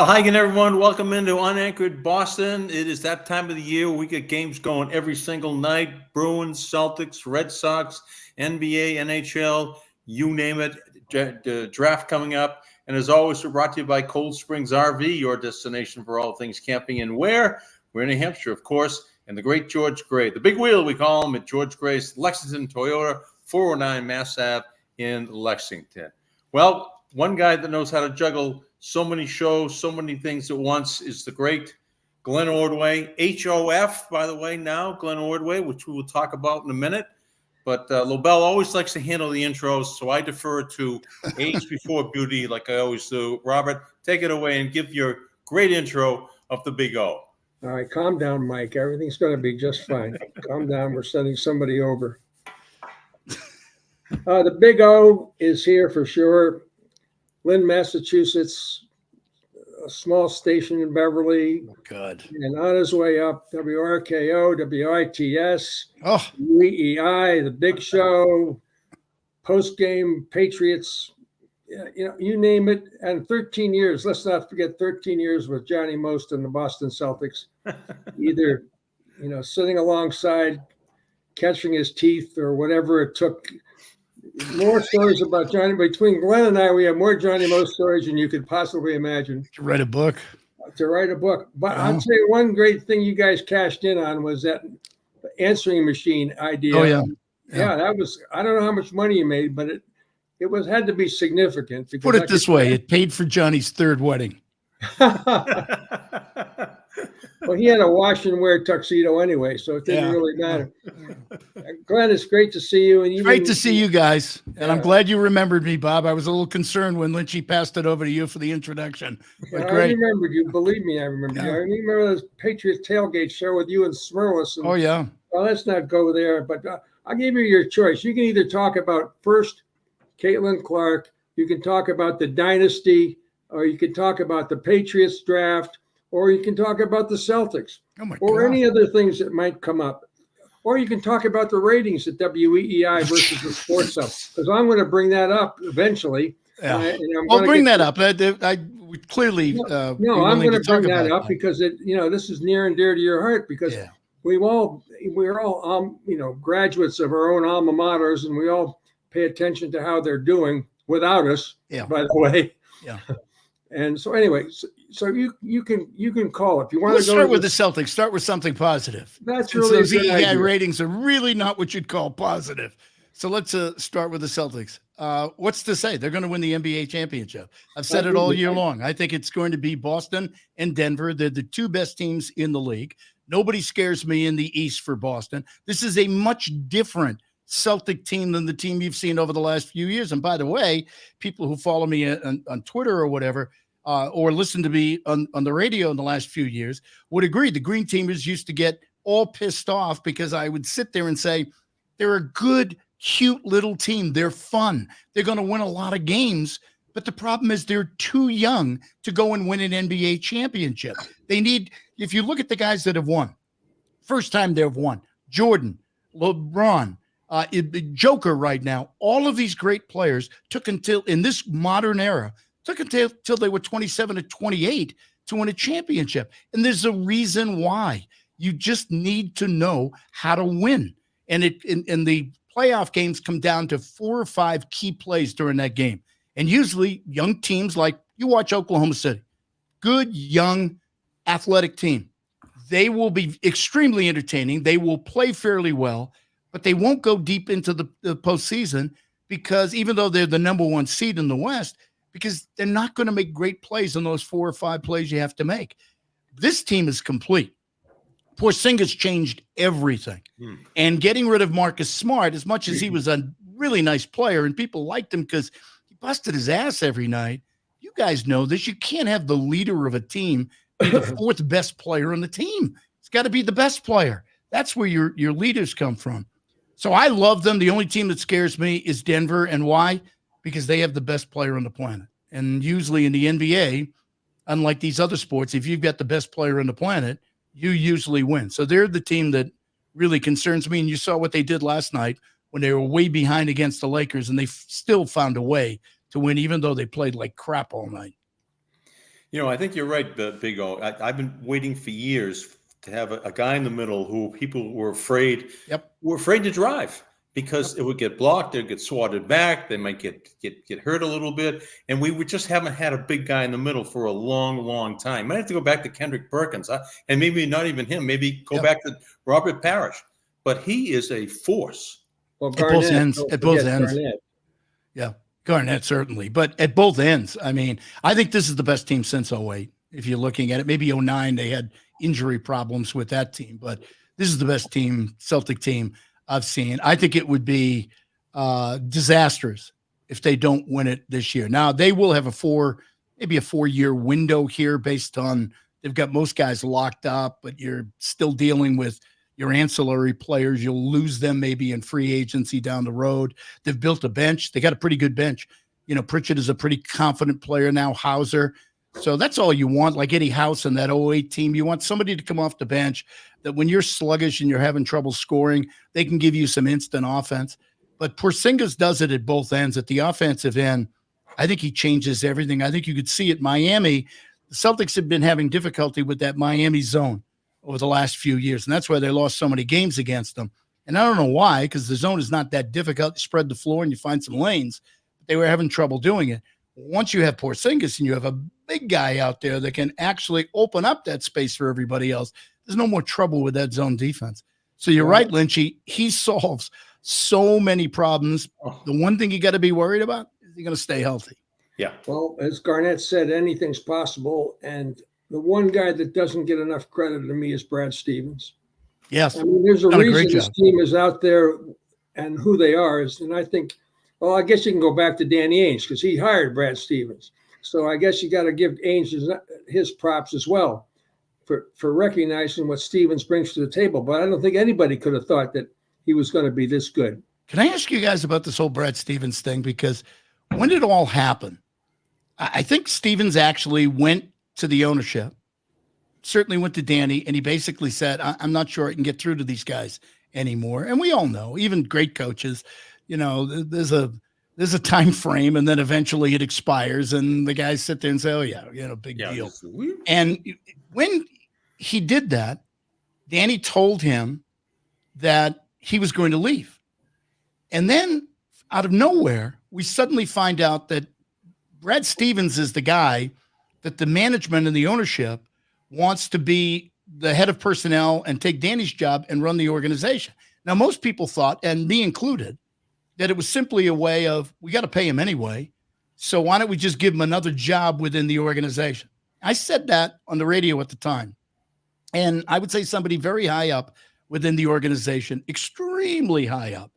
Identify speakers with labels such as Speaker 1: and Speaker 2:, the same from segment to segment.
Speaker 1: Well, hi again, everyone. Welcome into UnAnchored Boston. It is that time of the year. We get games going every single night. Bruins, Celtics, Red Sox, NBA, NHL, you name it. The draft coming up. And as always, we're brought to you by Cold Springs RV, your destination for all things camping. And where? We're in New Hampshire, of course, and the great George Gray. The big wheel, we call him, at George Gray's Lexington Toyota, 409 Mass Ave in Lexington. Well, one guy that knows how to juggle so many shows, so many things at once is the great Glenn Ordway. HOF, by the way, now, Glenn Ordway, which we will talk about in a minute. But Lobel always likes to handle the intros, so I defer to age before beauty like I always do. Robert, take it away and give your great intro of the Big O.
Speaker 2: All right, calm down, Mike. Everything's going to be just fine. Calm down. We're sending somebody over. The Big O is here for sure. Lynn, Massachusetts, a small station in Beverly.
Speaker 3: Oh, good.
Speaker 2: And on his way up, WRKO, WITS,
Speaker 3: Oh,
Speaker 2: UEI, The Big Show, post-game Patriots, you name it. And 13 years, let's not forget 13 years with Johnny Most and the Boston Celtics, either, sitting alongside, catching his teeth or whatever it took. More stories about Johnny. Between Glenn and I, we have more Johnny Most stories than you could possibly imagine.
Speaker 3: to write a book.
Speaker 2: But I'll tell you one great thing you guys cashed in on was that answering machine idea.
Speaker 3: Oh, yeah.
Speaker 2: Yeah, that was, I don't know how much money you made, but it had to be significant.
Speaker 3: Put it this way, it paid for Johnny's third wedding.
Speaker 2: Well, he had a wash and wear tuxedo anyway, so it didn't really matter. Glenn, it's great to see you. And
Speaker 3: Great to see you guys. And I'm glad you remembered me, Bob. I was a little concerned when Lynchy passed it over to you for the introduction. But
Speaker 2: I
Speaker 3: great.
Speaker 2: remembered you. Believe me, I remember you. I remember this Patriots tailgate show with you and Smirlis. And,
Speaker 3: Oh, yeah.
Speaker 2: well, let's not go there, but I'll give you your choice. You can either talk about first Caitlin Clark, you can talk about the dynasty, or you can talk about the Patriots draft, or you can talk about the Celtics, or any other things that might come up. Or you can talk about the ratings at WEEI versus the Sports Hub, because I'm going to bring that up eventually.
Speaker 3: Yeah. Well, bring that up. I would clearly.
Speaker 2: I'm going to bring that up because this is near and dear to your heart, because we're all graduates of our own alma maters, and we all pay attention to how they're doing without us. Yeah. By the way. Yeah. And so anyway, so you can call if you want to go.
Speaker 3: Start with the Celtics. Start with something positive.
Speaker 2: That's really
Speaker 3: those EEI ratings are really not what you'd call positive. So let's start with the Celtics. What's to say? They're going to win the NBA championship. I've said it all year long. I think it's going to be Boston and Denver. They're the two best teams in the league. Nobody scares me in the East for Boston. This is a much different Celtic team than the team you've seen over the last few years. And by the way, people who follow me on Twitter or whatever, or listen to me on the radio in the last few years, would agree. The Green Teamers used to get all pissed off because I would sit there and say, they're a good, cute little team. They're fun. They're going to win a lot of games. But the problem is they're too young to go and win an NBA championship. They need, if you look at the guys that have won, first time they've won, Jordan, LeBron, Joker right now, all of these great players took until, in this modern era, took until they were 27 to 28 to win a championship. And there's a reason why. You just need to know how to win. And the playoff games come down to 4 or 5 key plays during that game. And usually young teams, like you watch Oklahoma City, good, young, athletic team. They will be extremely entertaining. They will play fairly well, but they won't go deep into the postseason because even though they're the number 1 seed in the West, because they're not going to make great plays on those 4 or 5 plays you have to make. This team is complete. Porzingis changed everything. And getting rid of Marcus Smart, as much as he was a really nice player and people liked him because he busted his ass every night, you guys know this. You can't have the leader of a team be the 4th best player on the team. It's got to be the best player. That's where your leaders come from. So I love them. The only team that scares me is Denver. And why? Because they have the best player on the planet. And usually in the NBA, unlike these other sports, if you've got the best player on the planet, you usually win. So they're the team that really concerns me. And you saw what they did last night when they were way behind against the Lakers, and they still found a way to win, even though they played like crap all night.
Speaker 1: I think you're right, Big O. I've been waiting for years to have a guy in the middle who people were afraid
Speaker 3: Yep.
Speaker 1: to drive because it would get blocked, they'd get swatted back, they might get hurt a little bit, and we just haven't had a big guy in the middle for a long, long time. Might have to go back to Kendrick Perkins, and maybe not even him. Maybe go back to Robert Parrish, but he is a force.
Speaker 2: Well,
Speaker 3: At both ends. At both ends.
Speaker 2: Garnett.
Speaker 3: Yeah. Garnett, certainly. But at both ends, I mean, I think this is the best team since 08. If you're looking at it, maybe 09, they had injury problems with that team, but this is the best team, Celtic team I've seen. I think it would be disastrous if they don't win it this year. Now, they will have maybe a 4-year window here based on they've got most guys locked up, but you're still dealing with your ancillary players. You'll lose them maybe in free agency down the road. They've built a bench. They got a pretty good bench. Pritchard is a pretty confident player now, Hauser. So that's all you want, like Eddie House and that 08 team. You want somebody to come off the bench that when you're sluggish and you're having trouble scoring, they can give you some instant offense. But Porzingis does it at both ends. At the offensive end, I think he changes everything. I think you could see it. Miami, the Celtics have been having difficulty with that Miami zone over the last few years, and that's why they lost so many games against them. And I don't know why, because the zone is not that difficult. You spread the floor and you find some lanes. But they were having trouble doing it. Once you have Porzingis and you have a big guy out there that can actually open up that space for everybody else, there's no more trouble with that zone defense. So you're right, Lynchy. He solves so many problems. The one thing you got to be worried about is he going to stay healthy.
Speaker 1: Yeah.
Speaker 2: Well, as Garnett said, anything's possible. And the one guy that doesn't get enough credit to me is Brad Stevens.
Speaker 3: Yes.
Speaker 2: I mean, there's a reason this team is out there and who they are. And I think, well, I guess you can go back to Danny Ainge because he hired Brad Stevens. So I guess you got to give Ainge his props as well for recognizing what Stevens brings to the table. But I don't think anybody could have thought that he was going to be this good.
Speaker 3: Can I ask you guys about this whole Brad Stevens thing? Because when did it all happen? I think Stevens actually went to the ownership, certainly went to Danny, and he basically said, I'm not sure I can get through to these guys anymore. And we all know, even great coaches, there's a time frame, and then eventually it expires, and the guys sit there and say, oh, yeah, big deal. And when he did that, Danny told him that he was going to leave. And then out of nowhere, we suddenly find out that Brad Stevens is the guy that the management and the ownership wants to be the head of personnel and take Danny's job and run the organization. Now, most people thought, and me included, that it was simply a way of, we got to pay him anyway, so why don't we just give him another job within the organization? I said that on the radio at the time. And I would say somebody very high up within the organization, extremely high up,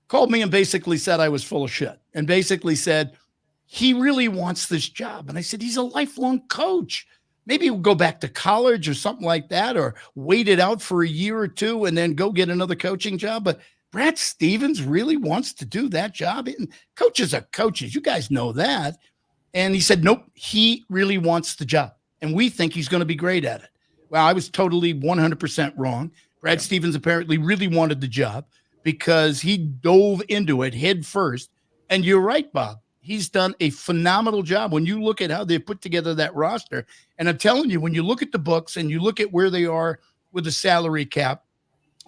Speaker 3: called me and basically said I was full of shit and basically said, he really wants this job. And I said, he's a lifelong coach. Maybe he'll go back to college or something like that, or wait it out for a year or two and then go get another coaching job. But Brad Stevens really wants to do that job. And coaches are coaches. You guys know that. And he said, nope, he really wants the job. And we think he's going to be great at it. Well, I was totally 100% wrong. Brad Stevens apparently really wanted the job because he dove into it head first. And you're right, Bob. He's done a phenomenal job when you look at how they put together that roster. And I'm telling you, when you look at the books and you look at where they are with the salary cap,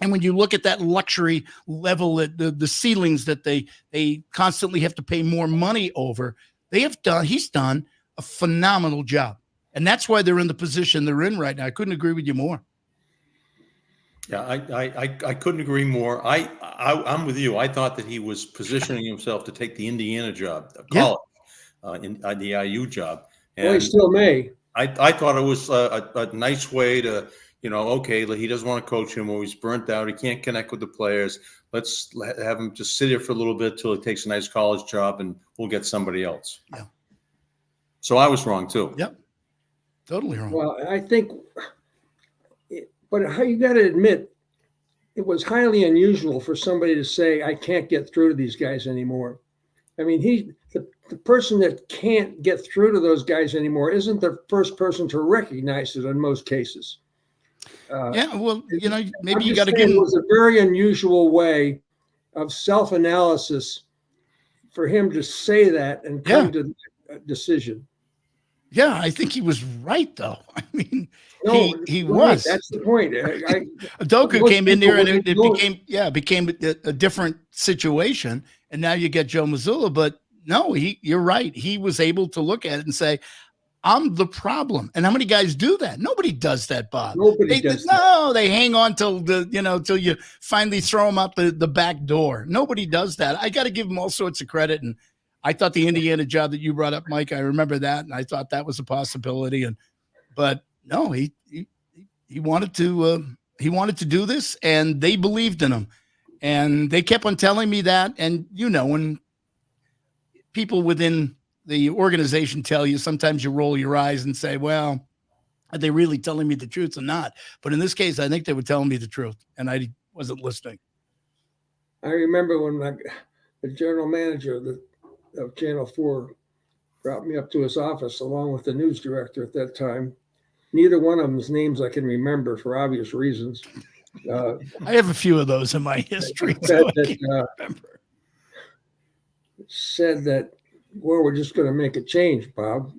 Speaker 3: and when you look at that luxury level, at the ceilings that they constantly have to pay more money over, he's done a phenomenal job. And that's why they're in the position they're in right now. I couldn't agree with you more.
Speaker 1: Yeah, I couldn't agree more. I'm with you. I thought that he was positioning himself to take the Indiana job, college, the IU job. And
Speaker 2: well, he still may.
Speaker 1: I thought it was a nice way to, okay, he doesn't want to coach him, or he's burnt out. He can't connect with the players. Let's have him just sit here for a little bit till he takes a nice college job, and we'll get somebody else.
Speaker 3: Yeah.
Speaker 1: So I was wrong too.
Speaker 3: Yep. Totally wrong.
Speaker 2: Well, I think. But you got to admit, it was highly unusual for somebody to say, I can't get through to these guys anymore. I mean, the person that can't get through to those guys anymore isn't the first person to recognize it in most cases.
Speaker 3: Well, maybe you got to
Speaker 2: give him. It was a very unusual way of self-analysis for him to say that and come to a decision.
Speaker 3: Yeah, I think he was right, though. I mean,
Speaker 2: No,
Speaker 3: he
Speaker 2: right,
Speaker 3: was.
Speaker 2: That's the point.
Speaker 3: Doku
Speaker 2: most
Speaker 3: came in
Speaker 2: people
Speaker 3: there and
Speaker 2: wouldn't
Speaker 3: it
Speaker 2: know
Speaker 3: became a different situation. And now you get Joe Mazzulla, but no, you're right. He was able to look at it and say, I'm the problem. And how many guys do that? Nobody does that, Bob.
Speaker 2: Nobody does that.
Speaker 3: No, they hang on till till you finally throw them out the back door. Nobody does that. I got to give them all sorts of credit. And I thought the Indiana job that you brought up, Mike, I remember that, and I thought that was a possibility. But no, he wanted to do this, and they believed in him, and they kept on telling me that. And when people within the organization tell you, sometimes you roll your eyes and say, well, are they really telling me the truth or not? But in this case, I think they were telling me the truth, and I wasn't listening.
Speaker 2: I remember when the general manager of Channel 4 brought me up to his office along with the news director at that time. Neither one of them's names I can remember for obvious reasons.
Speaker 3: I have a few of those in my history.
Speaker 2: Said that, well, we're just going to make a change, Bob.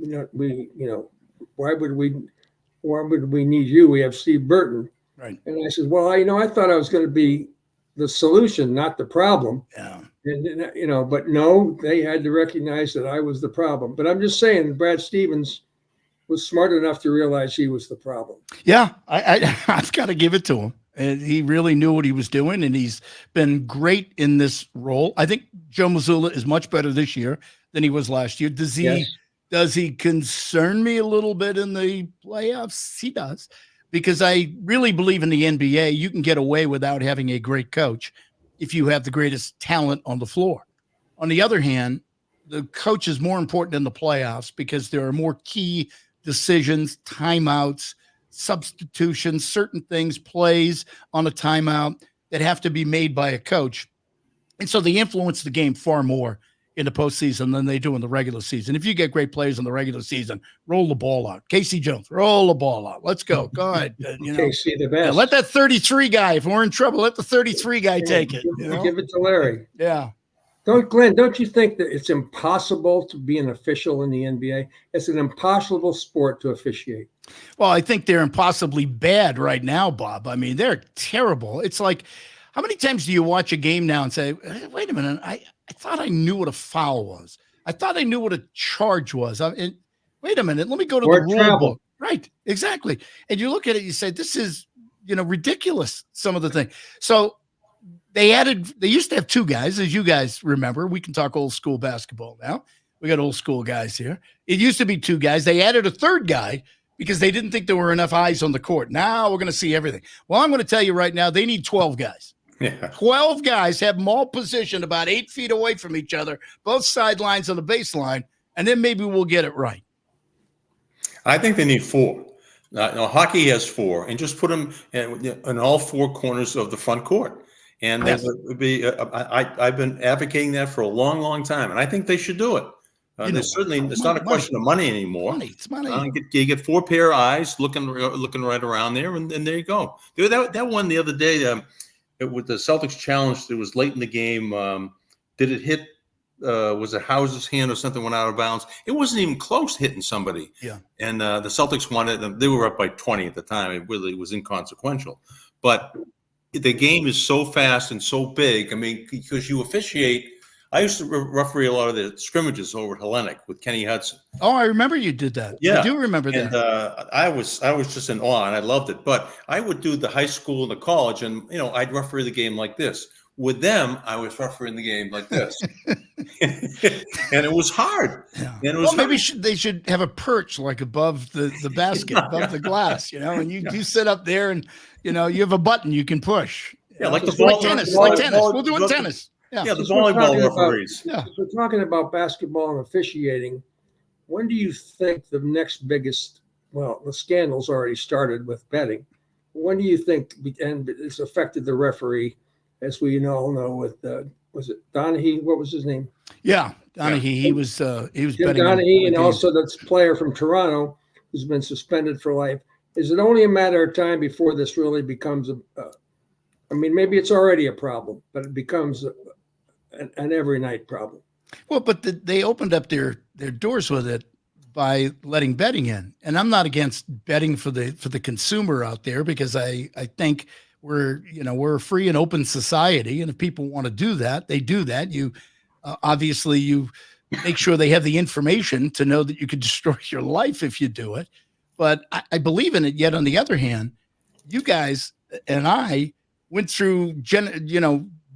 Speaker 2: Why would we need you? We have Steve Burton.
Speaker 3: Right.
Speaker 2: And I said, well, I thought I was going to be the solution, not the problem.
Speaker 3: Yeah.
Speaker 2: And, but no, they had to recognize that I was the problem. But I'm just saying, Brad Stevens was smart enough to realize he was the problem.
Speaker 3: Yeah, I've got to give it to him. And he really knew what he was doing, and he's been great in this role. I think Joe Mazzulla is much better this year than he was last year. Does he concern me a little bit in the playoffs? He does, because I really believe in the NBA. You can get away without having a great coach if you have the greatest talent on the floor. On the other hand, the coach is more important in the playoffs because there are more key decisions, timeouts, substitutions, certain things, plays on a timeout that have to be made by a coach. And so they influence the game far more in the postseason than they do in the regular season. If you get great players in the regular season, roll the ball out. Casey Jones, roll the ball out. Let's go. Go ahead.
Speaker 2: Casey, the best.
Speaker 3: Let that 33 guy, if we're in trouble, let the 33 guy take it.
Speaker 2: Give it to Larry.
Speaker 3: Yeah.
Speaker 2: Glenn, don't you think that it's impossible to be an official in the NBA? It's an impossible sport to officiate.
Speaker 3: Well, I think they're impossibly bad right now, Bob. I mean, they're terrible. It's like, how many times do you watch a game now and say, wait a minute, I thought I knew what a foul was. I thought I knew what a charge was. Wait a minute, let me go to the rule book. Right, exactly. And you look at it, you say, this is, ridiculous, some of the things. So they used to have two guys, as you guys remember. We can talk old school basketball now. We got old school guys here. It used to be two guys. They added a third guy because they didn't think there were enough eyes on the court. Now we're going to see everything. Well, I'm going to tell you right now, they need 12 guys. Yeah. 12 guys, have them all positioned about 8 feet away from each other, both sidelines of the baseline, and then maybe we'll get it right.
Speaker 1: I think they need 4. Hockey has 4, and just put them in all 4 corners of the front court. And that would be. I've been advocating that for a long, long time, and I think they should do it. It's not a question of money anymore.
Speaker 3: It's money.
Speaker 1: You get 4 pair of eyes looking right around there, and there you go. That one the other day, with the Celtics challenge, it was late in the game. Did it hit? Was it House's hand or something went out of bounds? It wasn't even close to hitting somebody.
Speaker 3: Yeah. And
Speaker 1: the Celtics won it. They were up by 20 at the time. It really was inconsequential, but the game is so fast and so big. I mean, because you officiate. I used to referee a lot of the scrimmages over at Hellenic with Kenny Hudson.
Speaker 3: Oh, I remember you did that.
Speaker 1: Yeah,
Speaker 3: I do remember that.
Speaker 1: And I was just in awe, and I loved it. But I would do the high school and the college, and I'd referee the game like this. With them, I was refereeing the game like this, and it was hard.
Speaker 3: Yeah.
Speaker 1: And it was
Speaker 3: maybe they should have a perch like above the basket, above the glass, and you sit up there, and you have a button you can push.
Speaker 1: Yeah, like
Speaker 3: tennis. We'll do it in tennis. Yeah,
Speaker 1: the volleyball referees.
Speaker 2: If we're talking about basketball and officiating, when do you think the next biggest? Well, the scandal's already started with betting. When do you think it's affected the referee? As we all know, with was it Donahue? What was his name?
Speaker 3: Yeah, Donahue. Yeah. He was betting
Speaker 2: Donahue, and also this player from Toronto who's been suspended for life. Is it only a matter of time before this really becomes maybe it's already a problem, but it becomes an every night problem.
Speaker 3: Well, but they opened up their doors with it by letting betting in. And I'm not against betting for the consumer out there, because I think we're a free and open society. And if people want to do that, they do that. You obviously you make sure they have the information to know that you could destroy your life if you do it. But I believe in it. Yet on the other hand, you guys and I went through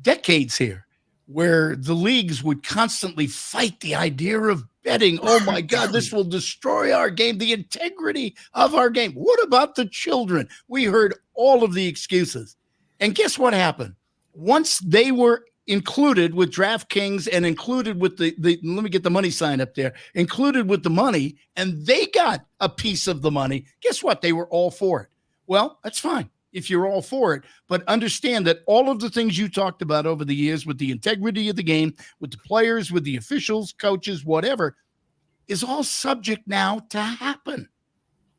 Speaker 3: decades here where the leagues would constantly fight the idea of betting. Oh my God, this will destroy our game, the integrity of our game. What about the children? We heard all of the excuses. And guess what happened? Once they were included with DraftKings and included with the let me get the money sign up there, included with the money, and they got a piece of the money, guess what? They were all for it. Well, that's fine if you're all for it, but understand that all of the things you talked about over the years with the integrity of the game, with the players, with the officials, coaches, whatever, is all subject now to happen.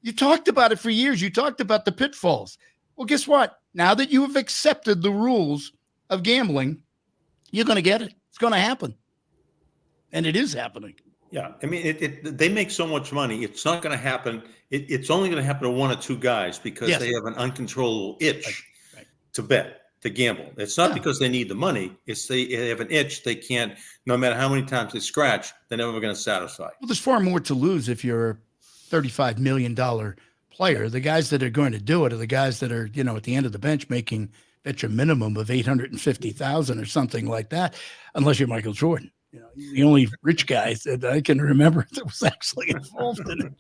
Speaker 3: You talked about it for years. You talked about the pitfalls. Well, guess what? Now that you have accepted the rules of gambling, you're going to get it. It's going to happen. And it is happening.
Speaker 1: Yeah. I mean, they make so much money. It's not going to happen. It's only going to happen to one or two guys because they have an uncontrollable itch to bet, to gamble. It's not because they need the money. It's they have an itch they can't, no matter how many times they scratch, they're never going to satisfy.
Speaker 3: Well, there's far more to lose if you're a $35 million player. The guys that are going to do it are the guys that are, at the end of the bench making bet your minimum of $850,000 or something like that, unless you're Michael Jordan. He's the only rich guy that I can remember that was actually involved in it.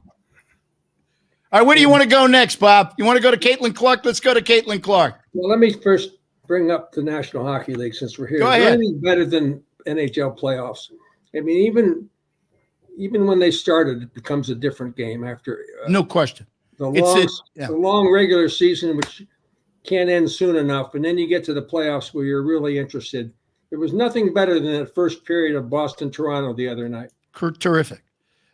Speaker 3: All right, where do you want to go next, Bob? You want to go to Caitlin Clark? Let's go to Caitlin Clark.
Speaker 2: Well, let me first bring up the National Hockey League since we're here.
Speaker 3: Go
Speaker 2: Is
Speaker 3: ahead.
Speaker 2: there anything better than NHL playoffs? I mean, even when they started, it becomes a different game after.
Speaker 3: No question.
Speaker 2: The long regular season, which can't end soon enough, and then you get to the playoffs where you're really interested. There was nothing better than that first period of Boston-Toronto the other night.
Speaker 3: Terrific.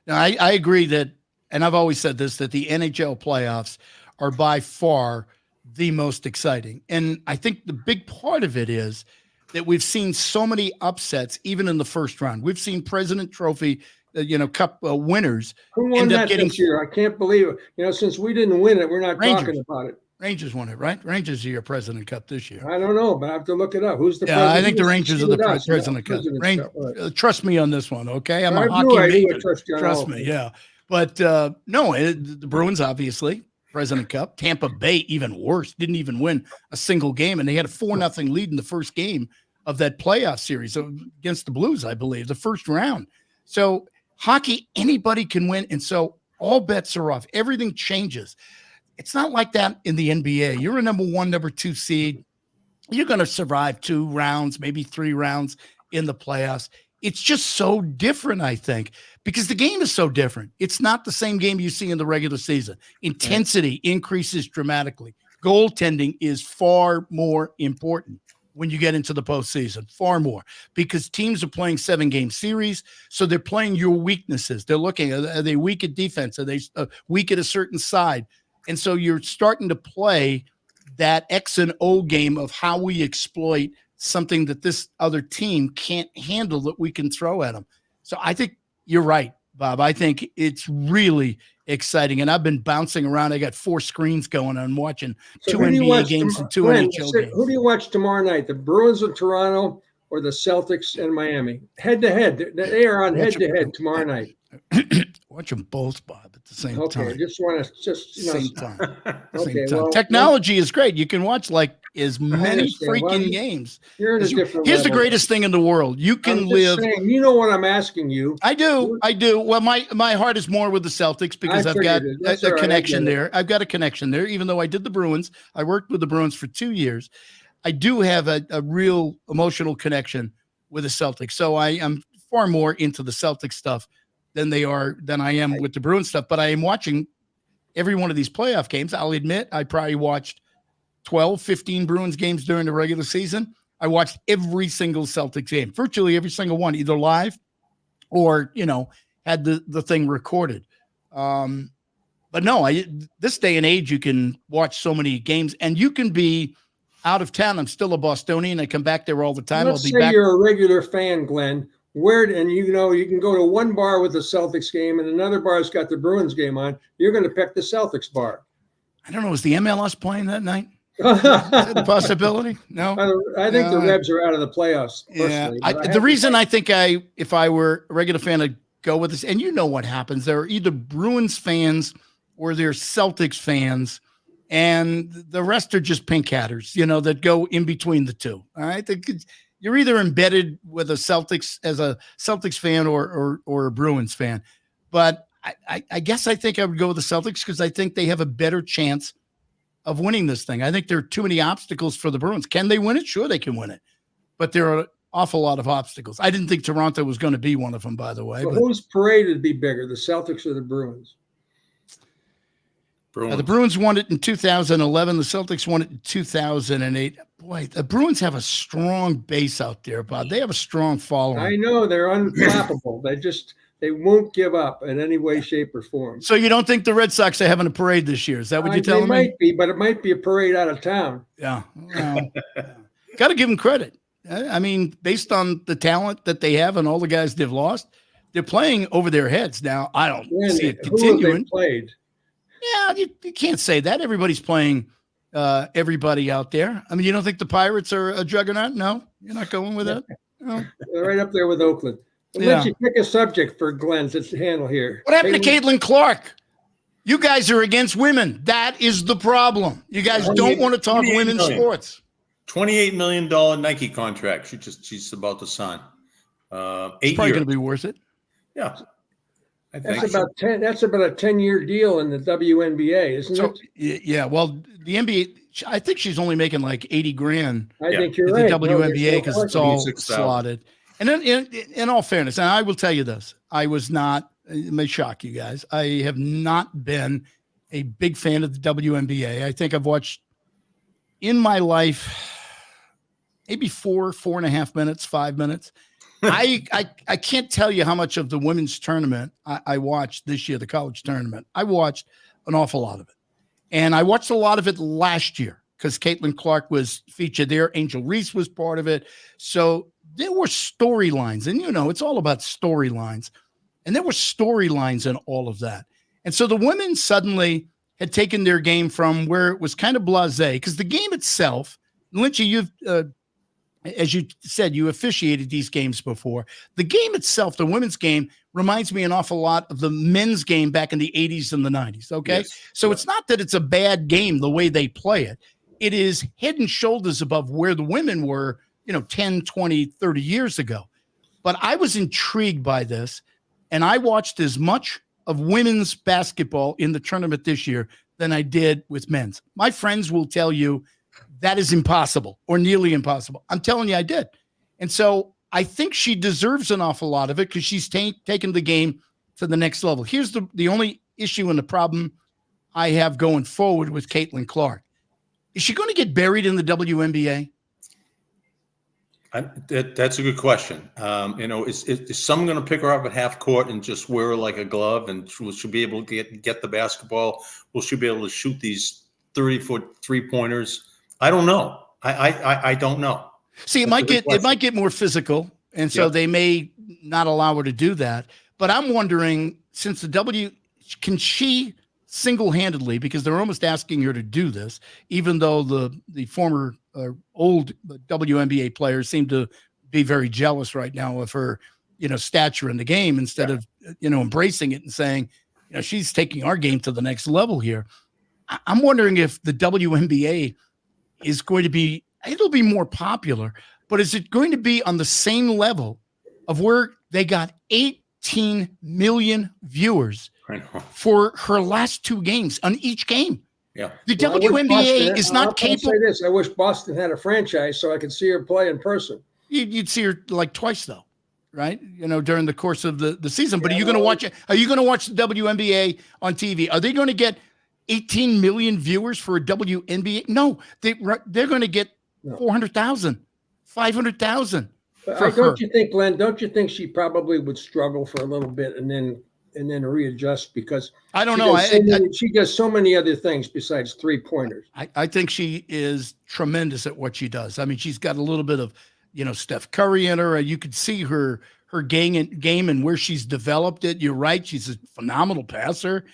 Speaker 3: Now, I agree that, and I've always said this, that the NHL playoffs are by far the most exciting. And I think the big part of it is that we've seen so many upsets, even in the first round. We've seen President Trophy, Cup winners.
Speaker 2: Who won that this year? I can't believe it. Since we didn't win it, we're not talking about it.
Speaker 3: Rangers won it, right? Rangers are your President Cup this year.
Speaker 2: I don't know, but I have to look it up. Who's the president?
Speaker 3: I think the Rangers are the President Cup.
Speaker 2: Right.
Speaker 3: Trust me on this one, okay? I'm a
Speaker 2: hockey
Speaker 3: major.
Speaker 2: Trust
Speaker 3: me, yeah. But no, the Bruins, obviously, President Cup. Tampa Bay, even worse, didn't even win a single game, and they had a 4-0 lead in the first game of that playoff series against the Blues, I believe, the first round. So hockey, anybody can win, and so all bets are off. Everything changes. It's not like that in the NBA. You're a number 1, number 2 seed. You're going to survive 2 rounds, maybe 3 rounds in the playoffs. It's just so different, I think, because the game is so different. It's not the same game you see in the regular season. Intensity increases dramatically. Goaltending is far more important when you get into the postseason, far more, because teams are playing 7-game series. So they're playing your weaknesses. They're looking, are they weak at defense? Are they weak at a certain side? And so you're starting to play that X and O game of how we exploit something that this other team can't handle that we can throw at them. So I think you're right, Bob. I think it's really exciting. And I've been bouncing around. I got 4 screens going on watching 2 NBA games and 2 NHL games.
Speaker 2: Who do you watch tomorrow night? The Bruins of Toronto or the Celtics and Miami? Head to head. They are on head to head tomorrow night.
Speaker 3: Watch them both, Bob, at the same time.
Speaker 2: Okay, just want to
Speaker 3: same time.
Speaker 2: Okay,
Speaker 3: same time. Technology is great. You can watch like as many freaking games.
Speaker 2: You're in a different
Speaker 3: Here's
Speaker 2: level.
Speaker 3: the greatest thing in the world. You can live.
Speaker 2: Saying, you know what I'm asking you.
Speaker 3: I do. Well, my heart is more with the Celtics because I've got a connection there. I've got a connection there. Even though I did the Bruins, I worked with the Bruins for 2 years. I do have a real emotional connection with the Celtics. So I am far more into the Celtics stuff than I am with the Bruins stuff. But I am watching every one of these playoff games. I'll admit I probably watched 12, 15 Bruins games during the regular season. I watched every single Celtics game, virtually every single one, either live or, had the thing recorded. But no, this day and age, you can watch so many games and you can be out of town. I'm still a Bostonian. I come back there all the time.
Speaker 2: Let's say you're a regular fan, Glenn. and you can go to one bar with the Celtics game and another bar's got the Bruins game on. You're going to pick the Celtics bar.
Speaker 3: I don't know. Was the MLS playing that night? Is that a possibility? No.
Speaker 2: I think the Rebs are out of the playoffs.
Speaker 3: Yeah. The reason I think if I were a regular fan, I'd go with this, and you know what happens. There are either Bruins fans or they're Celtics fans, and the rest are just pink hatters, that go in between the two. All right. You're either embedded with a Celtics fan or a Bruins fan. But I guess I think I would go with the Celtics because I think they have a better chance of winning this thing. I think there are too many obstacles for the Bruins. Can they win it? Sure, they can win it. But there are an awful lot of obstacles. I didn't think Toronto was going to be one of them, by the way.
Speaker 2: But whose parade would be bigger, the Celtics or the Bruins?
Speaker 3: The Bruins won it in 2011. The Celtics won it in 2008. Boy, the Bruins have a strong base out there, Bob. They have a strong following.
Speaker 2: I know. They're unflappable. They won't give up in any way, shape, or form.
Speaker 3: So you don't think the Red Sox are having a parade this year? Is that what you're telling me?
Speaker 2: They might be, but it might be a parade out of town.
Speaker 3: Yeah. Well, got to give them credit. I mean, based on the talent that they have and all the guys they've lost, they're playing over their heads. Now, I don't see it continuing.
Speaker 2: Who have they played?
Speaker 3: Yeah, you can't say that. Everybody's playing everybody out there. I mean, you don't think the Pirates are a juggernaut? No? You're not going with that? No.
Speaker 2: They're right up there with Oakland. Let's pick a subject for Glenn to handle here.
Speaker 3: What happened to Caitlin Clark? You guys are against women. That is the problem. You guys don't want to talk women's sports.
Speaker 1: $28 million Nike contract. She's about to sign. 8 years.
Speaker 3: It's probably going to be worth it.
Speaker 1: Yeah.
Speaker 2: That's about a 10-year deal in the WNBA, isn't it?
Speaker 3: Yeah. Well, the NBA, I think she's only making like $80,000.
Speaker 2: I think you're right.
Speaker 3: The WNBA because it's all slotted. And then, in all fairness, and I will tell you this, I was not. It may shock you guys. I have not been a big fan of the WNBA. I think I've watched in my life maybe 4.5 minutes, 5 minutes. I can't tell you how much of the women's tournament I watched this year, the college tournament. I watched an awful lot of it. And I watched a lot of it last year because Caitlin Clark was featured there. Angel Reese was part of it. So there were storylines. And, it's all about storylines. And there were storylines in all of that. And so the women suddenly had taken their game from where it was kind of blasé because the game itself, Lynch, you've as you said, you officiated these games before. The game itself, the women's game, reminds me an awful lot of the men's game back in the 80s and the 90s, okay? Yes. So it's not that it's a bad game the way they play it. It is head and shoulders above where the women were, 10, 20, 30 years ago. But I was intrigued by this, and I watched as much of women's basketball in the tournament this year than I did with men's. My friends will tell you that is impossible or nearly impossible. I'm telling you I did. And so I think she deserves an awful lot of it because she's taken the game to the next level. Here's the only issue and the problem I have going forward with Caitlin Clark. Is she going to get buried in the WNBA?
Speaker 1: That's a good question. Is someone going to pick her up at half court and just wear her like a glove? And will she be able to get the basketball? Will she be able to shoot these 30-foot 3-pointers? I don't know. I don't know.
Speaker 3: See, it might get more physical, and so they may not allow her to do that. But I'm wondering, since can she single-handedly, because they're almost asking her to do this, even though the former old WNBA players seem to be very jealous right now of her, stature in the game instead of, embracing it and saying, she's taking our game to the next level here. I'm wondering if the WNBA is going to be, it'll be more popular, but is it going to be on the same level of where they got 18 million viewers for her last 2 games on each game?
Speaker 1: Yeah.
Speaker 3: The WNBA is not capable.
Speaker 2: I'll say this. I wish Boston had a franchise so I could see her play in person.
Speaker 3: You'd see her like twice though, right? During the course of the season. But are you going to watch it? Are you going to watch the WNBA on TV? Are they going to get 18 million viewers for a WNBA? No, they're going to get 400,000, 500,000.
Speaker 2: Don't you think, Glenn? Don't you think she probably would struggle for a little bit and then readjust because
Speaker 3: I don't know.
Speaker 2: She does so many other things besides 3-pointers.
Speaker 3: I think she is tremendous at what she does. I mean, she's got a little bit of Steph Curry in her, and you could see her her game and where she's developed it. You're right. She's a phenomenal passer.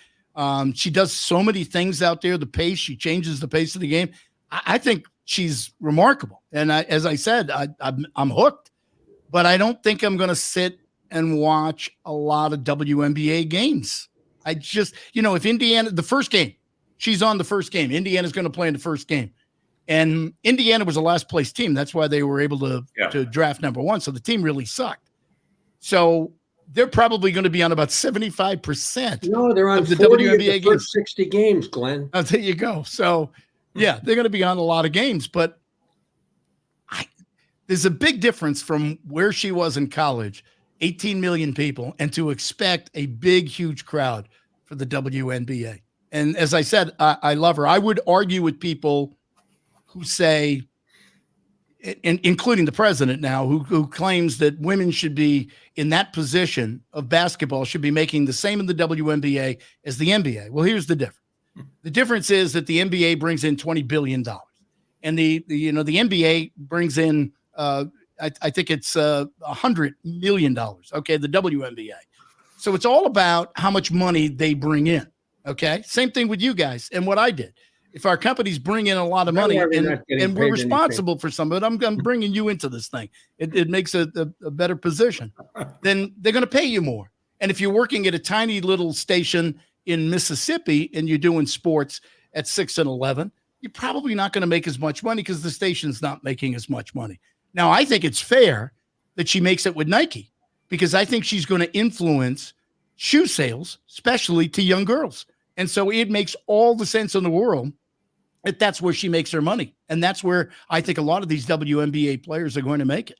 Speaker 3: She does so many things out there. The pace, she changes the pace of the game. I think she's remarkable. And as I said, I'm hooked, but I don't think I'm going to sit and watch a lot of WNBA games. I just, if Indiana, the first game, she's on the first game. Indiana's going to play in the first game. And Indiana was a last place team. That's why they were able to draft number one. So the team really sucked. So they're probably going to be on about 75%.
Speaker 2: No, they're on
Speaker 3: the
Speaker 2: 40
Speaker 3: WNBA
Speaker 2: of the
Speaker 3: games.
Speaker 2: first 60 games, Glenn.
Speaker 3: Oh, there you go. So, yeah, they're going to be on a lot of games. But there's a big difference from where she was in college, 18 million people, and to expect a big, huge crowd for the WNBA. And as I said, I love her. I would argue with people who say, including the president now, who claims that women should be in that position of basketball, should be making the same in the WNBA as the NBA. Well, here's the difference. The difference is that the NBA brings in $20 billion. And the NBA brings in, I think it's $100 million. Okay, the WNBA. So it's all about how much money they bring in. Okay, same thing with you guys and what I did. If our companies bring in a lot of money and we're responsible for some of it, I'm bringing you into this thing. It makes a better position. Then they're going to pay you more. And if you're working at a tiny little station in Mississippi and you're doing sports at 6 and 11, you're probably not going to make as much money because the station's not making as much money. Now, I think it's fair that she makes it with Nike because I think she's going to influence shoe sales, especially to young girls. And so it makes all the sense in the world that that's where she makes her money. And that's where I think a lot of these WNBA players are going to make it.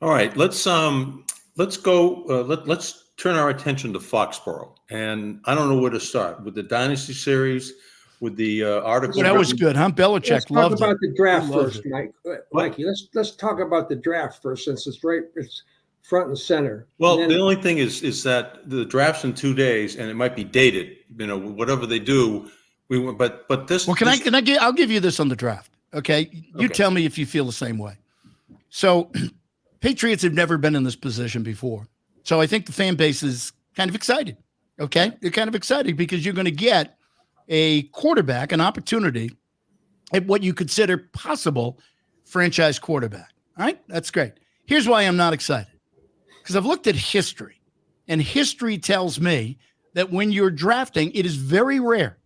Speaker 1: All right, let's go. Let's turn our attention to Foxborough. And I don't know where to start with the Dynasty series, with the article.
Speaker 3: Well, that was good, huh? Belichick loved it.
Speaker 2: Let's talk about the draft first,
Speaker 3: it.
Speaker 2: Mikey. Let's talk about the draft first, since it's front and center.
Speaker 1: Well, the only thing is that the draft's in 2 days, and it might be dated. Whatever they do, but this.
Speaker 3: Well, I'll give you this on the draft. Okay, you tell me if you feel the same way. So, Patriots have never been in this position before, so I think the fan base is kind of excited. Okay, they're kind of excited because you're going to get a quarterback, an opportunity at what you consider possible franchise quarterback. All right, that's great. Here's why I'm not excited. Because I've looked at history, and history tells me that when you're drafting, it is very rare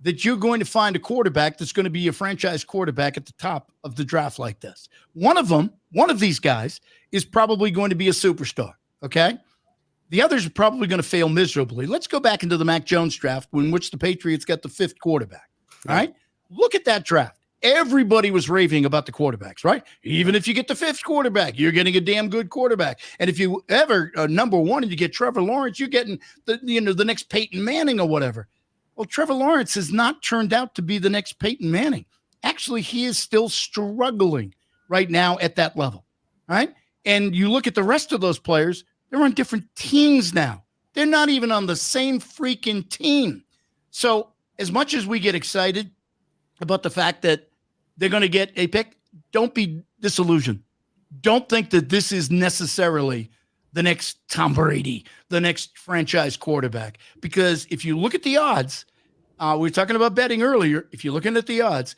Speaker 3: that you're going to find a quarterback that's going to be a franchise quarterback at the top of the draft like this. One of these guys is probably going to be a superstar, okay? The others are probably going to fail miserably. Let's go back into the Mac Jones draft, in which the Patriots got the 5th quarterback, all right? Look at that draft. Everybody was raving about the quarterbacks, right? Even if you get the 5th quarterback, you're getting a damn good quarterback. And if you ever number one and you get Trevor Lawrence, you're getting the next Peyton Manning or whatever. Well, Trevor Lawrence has not turned out to be the next Peyton Manning. Actually, he is still struggling right now at that level, right? And you look at the rest of those players, they're on different teams now. They're not even on the same freaking team. So as much as we get excited about the fact that they're going to get a pick, don't be disillusioned. Don't think that this is necessarily the next Tom Brady, the next franchise quarterback. Because if you look at the odds, we were talking about betting earlier. If you're looking at the odds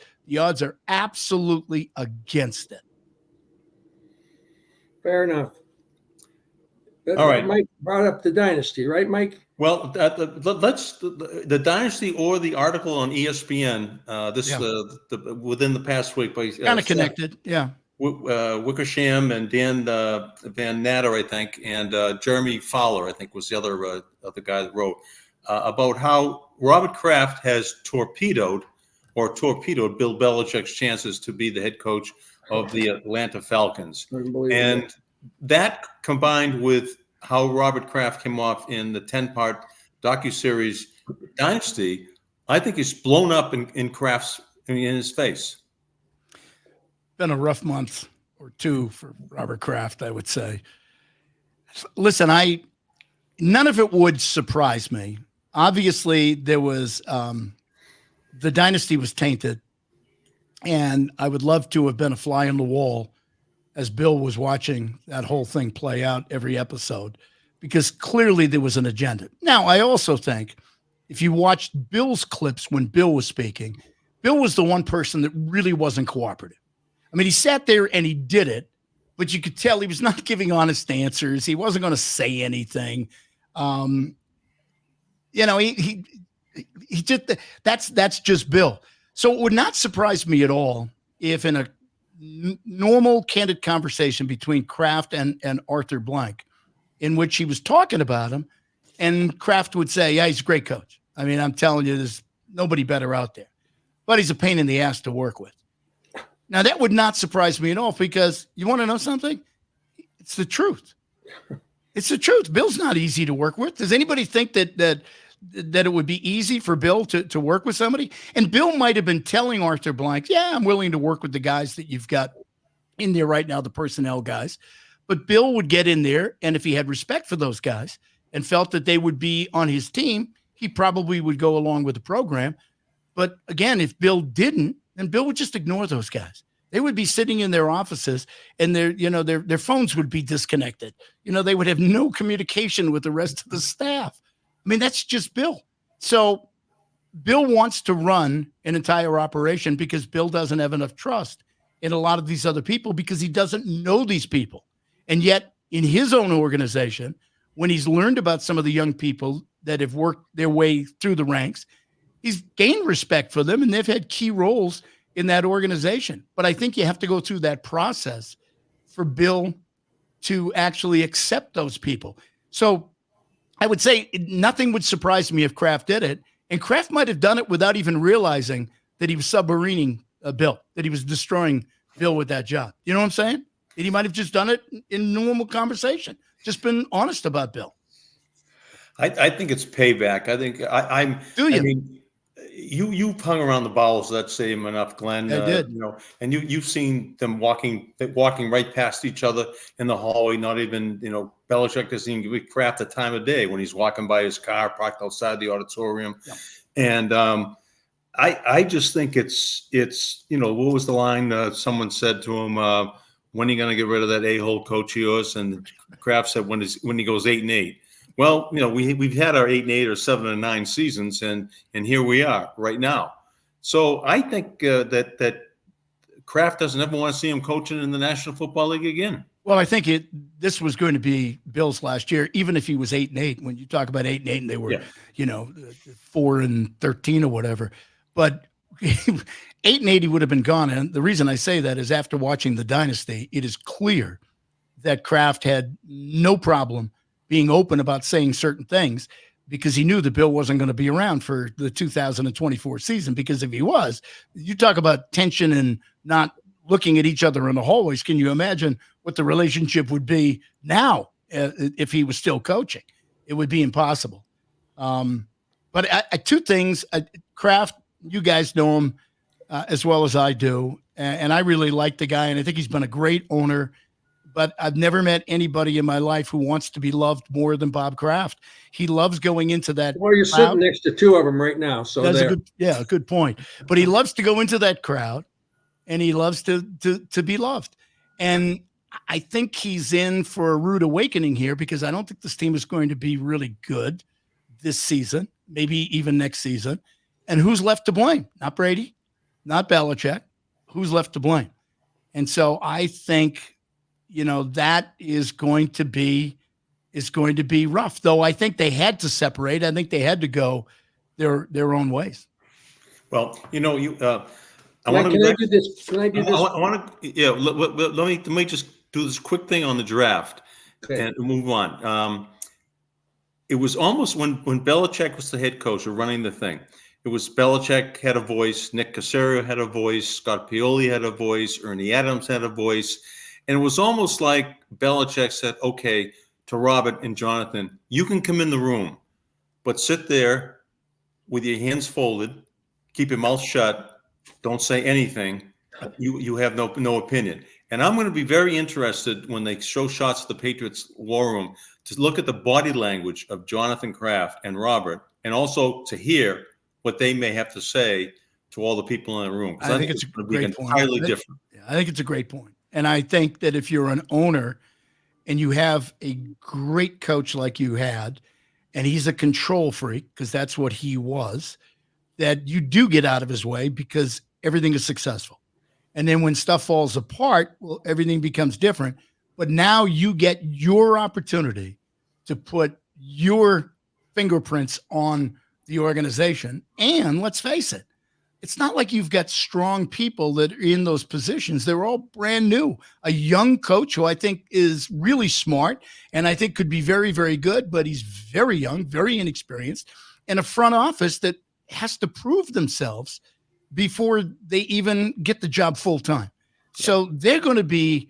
Speaker 3: are absolutely against it.
Speaker 2: Fair enough.
Speaker 1: All right.
Speaker 2: Mike brought up the dynasty, right, Mike?
Speaker 1: Well, the Dynasty or the article on ESPN within the past week,
Speaker 3: Kind of connected, yeah.
Speaker 1: Wickersham and Dan Van Natter, I think, and Jeremy Fowler, I think, was the other guy that wrote about how Robert Kraft has torpedoed Bill Belichick's chances to be the head coach of the Atlanta Falcons. And that combined with how Robert Kraft came off in the 10-part docuseries Dynasty, I think is blown up in his face.
Speaker 3: Been a rough month or two for Robert Kraft, I would say. Listen, none of it would surprise me. Obviously, there was the Dynasty was tainted, and I would love to have been a fly on the wall as Bill was watching that whole thing play out every episode, because clearly there was an agenda. Now, I also think if you watched Bill's clips when Bill was speaking, Bill was the one person that really wasn't cooperative. I mean, he sat there and he did it, but you could tell he was not giving honest answers. He wasn't going to say anything. He just, that's just Bill. So it would not surprise me at all if in a normal, candid conversation between Kraft and Arthur Blank, in which he was talking about him, and Kraft would say, yeah, he's a great coach. I mean, I'm telling you, there's nobody better out there, but he's a pain in the ass to work with. Now, that would not surprise me at all, because you want to know something? It's the truth. It's the truth. Bill's not easy to work with. Does anybody think that it would be easy for Bill to work with somebody? And Bill might have been telling Arthur Blank, yeah, I'm willing to work with the guys that you've got in there right now, the personnel guys. But Bill would get in there, and if he had respect for those guys and felt that they would be on his team, he probably would go along with the program. But again, if Bill didn't, then Bill would just ignore those guys. They would be sitting in their offices, and their phones would be disconnected. They would have no communication with the rest of the staff. I mean, that's just Bill. So Bill wants to run an entire operation because Bill doesn't have enough trust in a lot of these other people, because he doesn't know these people. And yet in his own organization, when he's learned about some of the young people that have worked their way through the ranks, he's gained respect for them, and they've had key roles in that organization. But I think you have to go through that process for Bill to actually accept those people. So I would say nothing would surprise me if Kraft did it, and Kraft might have done it without even realizing that he was submarining Bill, that he was destroying Bill with that job. You know what I'm saying? And he might have just done it in normal conversation, just been honest about Bill.
Speaker 1: I think it's payback. I think I'm.
Speaker 3: Do you?
Speaker 1: I mean, you've hung around the bowels of that stadium enough, Glenn.
Speaker 3: I did.
Speaker 1: And you've seen them walking right past each other in the hallway. Not even Belichick doesn't even give Kraft the time of day when he's walking by his car parked outside the auditorium. Yeah. And I just think it's what was the line someone said to him? When are you going to get rid of that a-hole coach of yours? And Kraft said when he goes 8-8. Well, we've had our 8-8 or 7-9 seasons, and here we are right now. So I think that Kraft doesn't ever want to see him coaching in the National Football League again.
Speaker 3: Well, I think this was going to be Bill's last year, even if he was 8-8. When you talk about 8-8, and they were 4-13 or whatever, but 8-8 he would have been gone. And the reason I say that is after watching the Dynasty, it is clear that Kraft had no problem being open about saying certain things, because he knew that Bill wasn't going to be around for the 2024 season. Because if he was, you talk about tension and not looking at each other in the hallways. Can you imagine what the relationship would be now if he was still coaching? It would be impossible. But two things, Kraft, you guys know him as well as I do. And I really like the guy, and I think he's been a great owner. But I've never met anybody in my life who wants to be loved more than Bob Kraft. He loves going into that.
Speaker 2: Well, you're sitting next to two of them right now. So
Speaker 3: that's a good point. But he loves to go into that crowd, and he loves to be loved. And I think he's in for a rude awakening here, because I don't think this team is going to be really good this season, maybe even next season. And who's left to blame? Not Brady, not Belichick. Who's left to blame? And so I think that is going to be rough. Though I think they had to separate. I think they had to go their own ways.
Speaker 1: Well, I
Speaker 2: want to do this. Can I do this?
Speaker 1: I want to. Yeah. Let me just do this quick thing on the draft and move on. It was almost when Belichick was the head coach or running the thing. It was Belichick had a voice, Nick Caserio had a voice, Scott Pioli had a voice, Ernie Adams had a voice. And it was almost like Belichick said, okay, to Robert and Jonathan, you can come in the room, but sit there with your hands folded, keep your mouth shut, don't say anything. You have no opinion. And I'm going to be very interested when they show shots of the Patriots war room to look at the body language of Jonathan Kraft and Robert, and also to hear what they may have to say to all the people in the room.
Speaker 3: I think it's a great point.
Speaker 1: Entirely different.
Speaker 3: I think it's a great point. And I think that if you're an owner and you have a great coach like you had, and he's a control freak, because that's what he was, that you do get out of his way because everything is successful. And then when stuff falls apart, well, everything becomes different. But now you get your opportunity to put your fingerprints on the organization. And let's face it, it's not like you've got strong people that are in those positions. They're all brand new. A young coach who I think is really smart and I think could be very, very good, but he's very young, very inexperienced, and a front office that has to prove themselves before they even get the job full time. So they're going to be,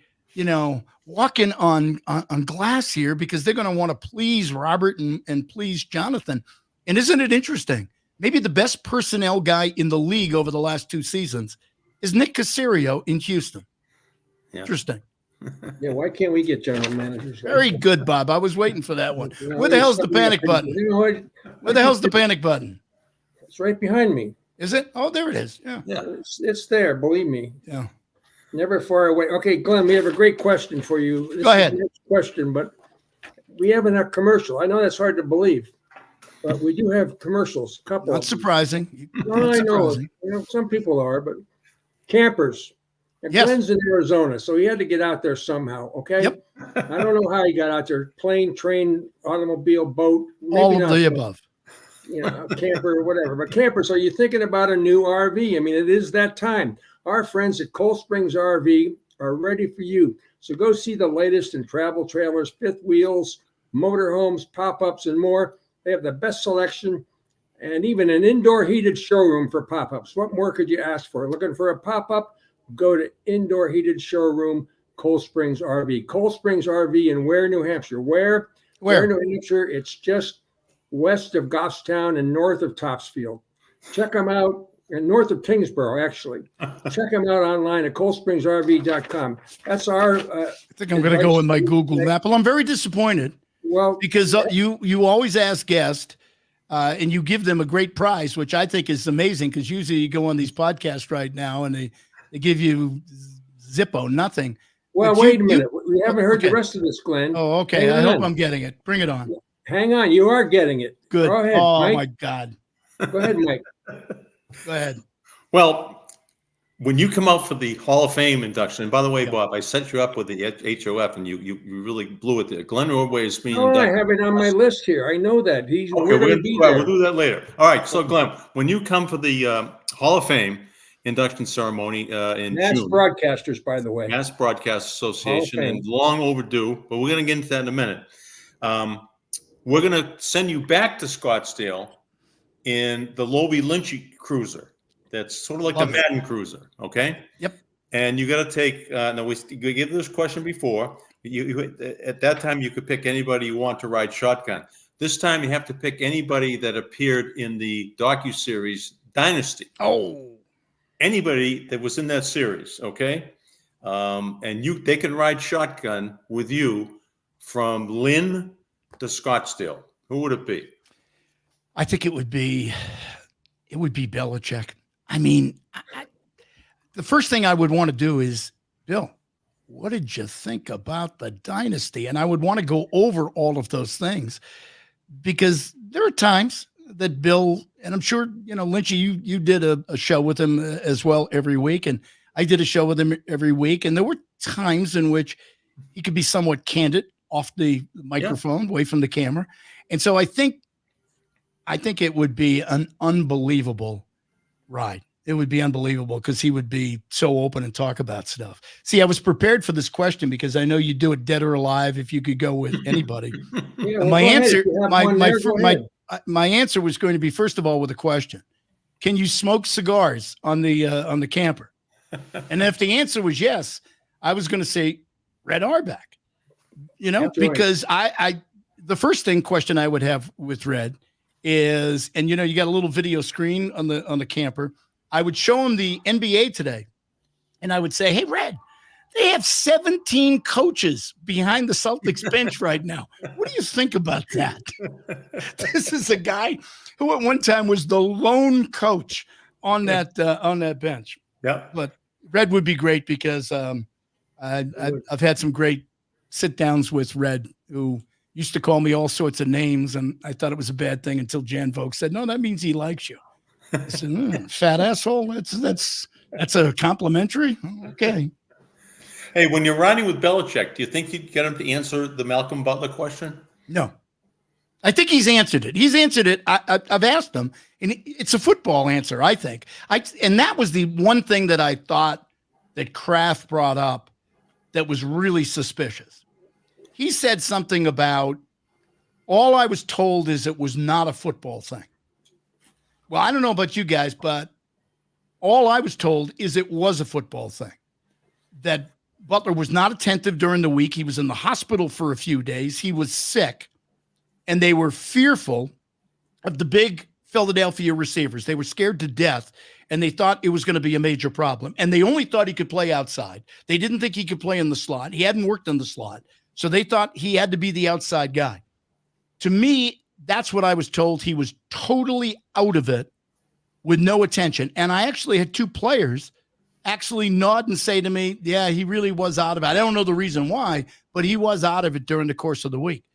Speaker 3: walking on glass here because they're going to want to please Robert and please Jonathan. And isn't it interesting? Maybe the best personnel guy in the league over the last 2 seasons is Nick Caserio in Houston. Yeah. Interesting.
Speaker 2: Yeah, why can't we get general managers?
Speaker 3: Very good, Bob. I was waiting for that one. Where the hell's the panic button? Where the hell's the panic button?
Speaker 2: It's right behind me.
Speaker 3: Is it? Oh, there it is. Yeah.
Speaker 2: It's there, believe me.
Speaker 3: Yeah.
Speaker 2: Never far away. Okay, Glenn, we have a great question for you.
Speaker 3: Go ahead.
Speaker 2: Is the next question, but we have a commercial. I know that's hard to believe, but we do have commercials. A couple.
Speaker 3: Not surprising.
Speaker 2: Well, I know. Some people are, but campers. And
Speaker 3: Yes.
Speaker 2: Glenn's in Arizona, so he had to get out there somehow. Okay.
Speaker 3: Yep.
Speaker 2: I don't know how he got out there. Plane, train, automobile, boat.
Speaker 3: All of the above.
Speaker 2: Camper or whatever. But campers, are you thinking about a new RV? I mean, it is that time. Our friends at Cold Springs RV are ready for you. So go see the latest in travel trailers, fifth wheels, motorhomes, pop-ups, and more. They have the best selection and even an indoor heated showroom for pop-ups. What more could you ask for? Looking for a pop-up? Go to indoor heated showroom, Cold Springs RV. Cold Springs RV in Ware, New Hampshire. Where, New Hampshire? It's just west of Goffstown and north of Topsfield. Check them out. And north of Kingsborough, actually. Check them out online at coldspringsrv.com. That's our.
Speaker 3: I think I'm going to go with my Google map. Well, I'm very disappointed.
Speaker 2: Well,
Speaker 3: because you always ask guests, and you give them a great prize, which I think is amazing. Because usually you go on these podcasts right now and they give you Zippo, nothing.
Speaker 2: Well,
Speaker 3: but
Speaker 2: wait a minute. We haven't heard the rest of this, Glenn.
Speaker 3: Oh, okay. I hope I'm getting it. Bring it on.
Speaker 2: Hang on. You are getting it.
Speaker 3: Good.
Speaker 2: Go ahead,
Speaker 3: oh,
Speaker 2: Mike.
Speaker 3: My God.
Speaker 2: Go ahead, Mike.
Speaker 3: Go ahead.
Speaker 1: Well, when you come out for the Hall of Fame induction, and by the way, Bob, I set you up with the HOF, and you really blew it there. Glenn Ordway is being inducted.
Speaker 2: I have it on my list here. I know that. We're going to be
Speaker 1: there.
Speaker 2: there.
Speaker 1: We'll do that later. All right. So, Glenn, when you come for the Hall of Fame induction ceremony in
Speaker 2: Mass
Speaker 1: June,
Speaker 2: Broadcasters, by the way.
Speaker 1: Mass Broadcast Association, and long overdue, but we're going to get into that in a minute. We're going to send you back to Scottsdale in the Lobel Lynch cruiser. That's sort of like the Madden cruiser, okay?
Speaker 3: Yep.
Speaker 1: And you got to take. Now we gave this question before. You at that time you could pick anybody you want to ride shotgun. This time you have to pick anybody that appeared in the docuseries Dynasty.
Speaker 3: Oh,
Speaker 1: anybody that was in that series, okay? And they can ride shotgun with you from Lynn to Scottsdale. Who would it be?
Speaker 3: I think it would be Belichick. I mean, the first thing I would want to do is, Bill, what did you think about the dynasty? And I would want to go over all of those things because there are times that Bill, and I'm sure, Lynchy, you did a show with him as well every week. And I did a show with him every week. And there were times in which he could be somewhat candid off the microphone, away from the camera. And so I think it would be an unbelievable ride. It would be unbelievable because he would be so open and talk about stuff. See, I was prepared for this question because I know you do it dead or alive if you could go with anybody. My answer was going to be, first of all, with a question. Can you smoke cigars on the camper? And if the answer was yes, I was going to say Red Auerbach. Because the first question I would have with Red is, and you got a little video screen on the camper. I would show him the NBA today, and I would say, "Hey, Red, they have 17 coaches behind the Celtics bench right now. What do you think about that?" This is a guy who at one time was the lone coach on that bench.
Speaker 1: Yeah,
Speaker 3: but Red would be great because I've had some great sit downs with Red, who used to call me all sorts of names, and I thought it was a bad thing until Jan Vogt said, "No, that means he likes you." I said, "Fat asshole. That's a complimentary." Okay.
Speaker 1: Hey, when you're riding with Belichick, do you think you'd get him to answer the Malcolm Butler question?
Speaker 3: No, I think he's answered it. He's answered it. I've asked him, and it's a football answer, I think. And that was the one thing that I thought that Kraft brought up that was really suspicious. He said something about, all I was told is it was not a football thing. Well, I don't know about you guys, but all I was told is it was a football thing. That Butler was not attentive during the week. He was in the hospital for a few days. He was sick, and they were fearful of the big Philadelphia receivers. They were scared to death, and they thought it was going to be a major problem. And they only thought he could play outside. They didn't think he could play in the slot. He hadn't worked in the slot. So they thought he had to be the outside guy. To me, that's what I was told. He was totally out of it with no attention. And I actually had two players actually nod and say to me, yeah, he really was out of it. I don't know the reason why, but he was out of it during the course of the week.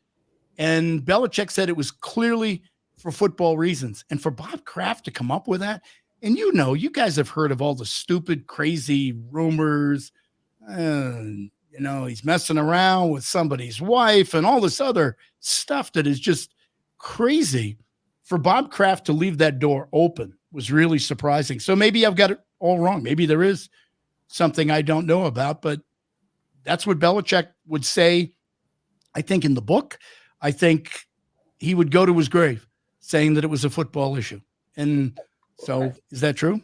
Speaker 3: And Belichick said it was clearly for football reasons. And for Bob Kraft to come up with that, and you guys have heard of all the stupid, crazy rumors, he's messing around with somebody's wife and all this other stuff that is just crazy. For Bob Kraft to leave that door open was really surprising. So maybe I've got it all wrong. Maybe there is something I don't know about, but that's what Belichick would say, I think, in the book. I think he would go to his grave saying that it was a football issue. And so is that true?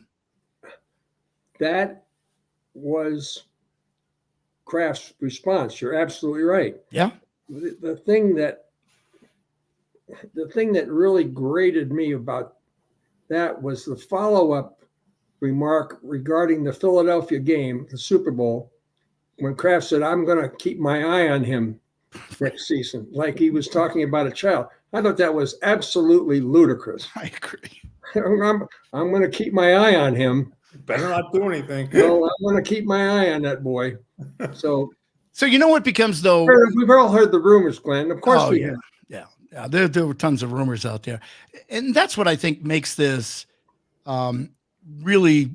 Speaker 2: That was Kraft's response. You're absolutely right.
Speaker 3: Yeah.
Speaker 2: The thing that really grated me about that was the follow-up remark regarding the Philadelphia game, the Super Bowl, when Kraft said, I'm going to keep my eye on him next season, like he was talking about a child. I thought that was absolutely ludicrous.
Speaker 3: I agree.
Speaker 2: I'm going to keep my eye on him.
Speaker 1: Better not do anything.
Speaker 2: No, I'm going to keep my eye on that boy. So
Speaker 3: you know what becomes, though?
Speaker 2: We've all heard the rumors, Glenn. Of course we have.
Speaker 3: Yeah. There were tons of rumors out there. And that's what I think makes this really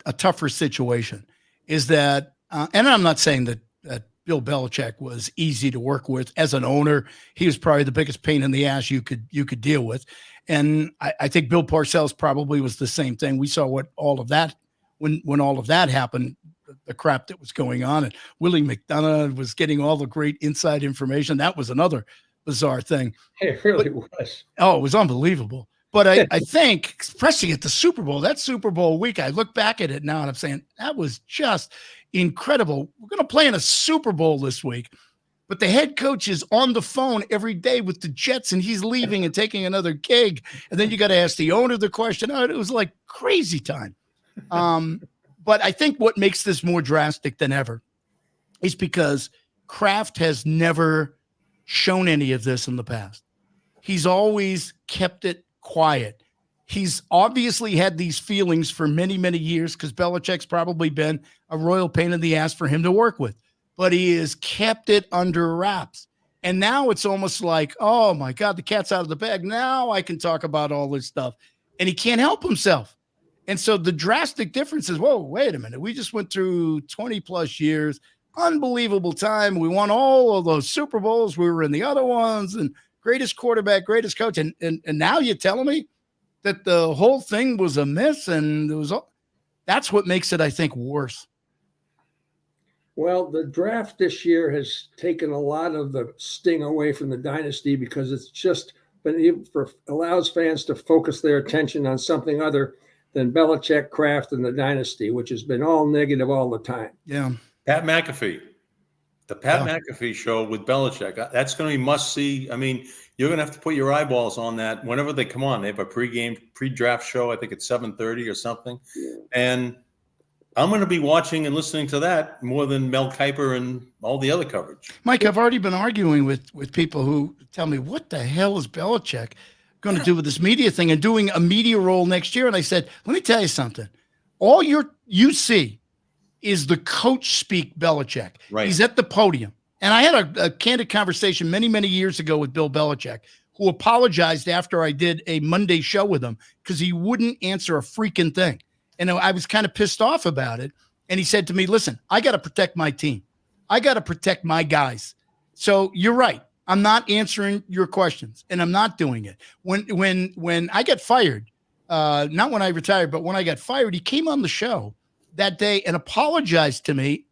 Speaker 3: a tougher situation, is that, and I'm not saying that Bill Belichick was easy to work with as an owner. He was probably the biggest pain in the ass you could deal with. And I think Bill Parcells probably was the same thing. We saw what all of that, when all of that happened, the crap that was going on, and Willie McDonough was getting all the great inside information. That was another bizarre thing.
Speaker 2: It really was.
Speaker 3: Oh, it was unbelievable. But I think, especially at the Super Bowl, that Super Bowl week, I look back at it now and I'm saying, that was just incredible. We're going to play in a Super Bowl this week, but the head coach is on the phone every day with the Jets, and he's leaving and taking another gig. And then you got to ask the owner the question. Oh, it was like crazy time. But I think what makes this more drastic than ever is because Kraft has never shown any of this in the past. He's always kept it quiet. He's obviously had these feelings for many, many years, because Belichick's probably been a royal pain in the ass for him to work with, but he has kept it under wraps. And now it's almost like, oh my God, the cat's out of the bag. Now I can talk about all this stuff, and he can't help himself. And so the drastic difference is, whoa, wait a minute. We just went through 20 plus years, unbelievable time. We won all of those Super Bowls. We were in the other ones, and greatest quarterback, greatest coach. And now you're telling me that the whole thing was a miss, and it was all, that's what makes it, I think, worse.
Speaker 2: Well, the draft this year has taken a lot of the sting away from the dynasty, because it's just allows fans to focus their attention on something other than Belichick, Kraft, and the dynasty, which has been all negative all the time.
Speaker 3: Yeah.
Speaker 1: Pat McAfee. The Pat McAfee show with Belichick. That's going to be must see. I mean, you're going to have to put your eyeballs on that whenever they come on. They have a pre-draft show. I think it's 7:30 or something. Yeah. And I'm going to be watching and listening to that more than Mel Kiper and all the other coverage.
Speaker 3: Mike, I've already been arguing with people who tell me, what the hell is Belichick going to do with this media thing and doing a media role next year? And I said, let me tell you something. All you see is the coach speak Belichick.
Speaker 1: Right.
Speaker 3: He's at the podium. And I had a candid conversation many, many years ago with Bill Belichick, who apologized after I did a Monday show with him because he wouldn't answer a freaking thing. And I was kind of pissed off about it. And he said to me, listen, I got to protect my team. I got to protect my guys. So you're right. I'm not answering your questions, and I'm not doing it. When I got fired, not when I retired, but when I got fired, he came on the show that day and apologized to me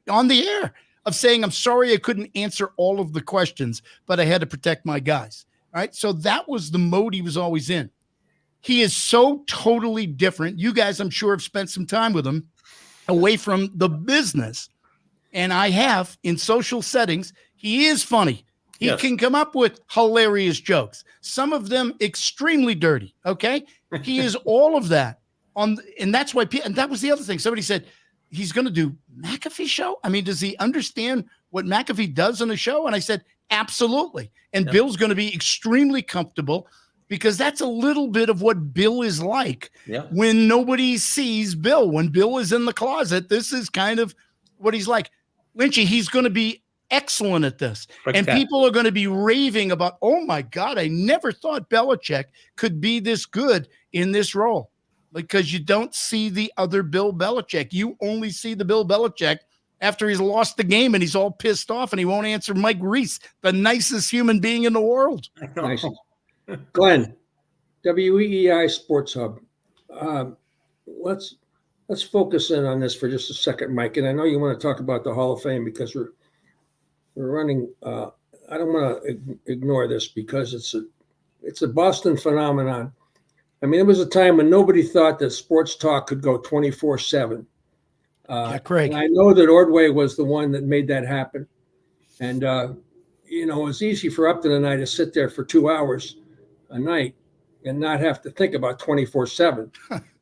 Speaker 3: on the air of saying, I'm sorry I couldn't answer all of the questions, but I had to protect my guys. All right. So that was the mode he was always in. He is so totally different. You guys, I'm sure, have spent some time with him away from the business. And I have in social settings. He is funny. He can come up with hilarious jokes, some of them extremely dirty. Okay. He is all of that and that's why, and that was the other thing. Somebody said he's going to do McAfee show. I mean, does he understand what McAfee does on a show? And I said, absolutely. And Bill's going to be extremely comfortable because that's a little bit of what Bill is like when nobody sees Bill. When Bill is in the closet, this is kind of what he's like. Lynchy, he's going to be excellent at this. And people are going to be raving about, oh my God, I never thought Belichick could be this good in this role, because you don't see the other Bill Belichick. You only see the Bill Belichick after he's lost the game and he's all pissed off and he won't answer Mike Reese, the nicest human being in the world.
Speaker 2: Nice. Glenn, WEEI Sports Hub. Let's focus in on this for just a second, Mike. And I know you want to talk about the Hall of Fame because we're running. I don't want to ignore this because it's a Boston phenomenon. I mean, it was a time when nobody thought that sports talk could go 24/7.
Speaker 3: Craig.
Speaker 2: And I know that Ordway was the one that made that happen. And, it was easy for Upton and I to sit there for 2 hours a night and not have to think about 24/7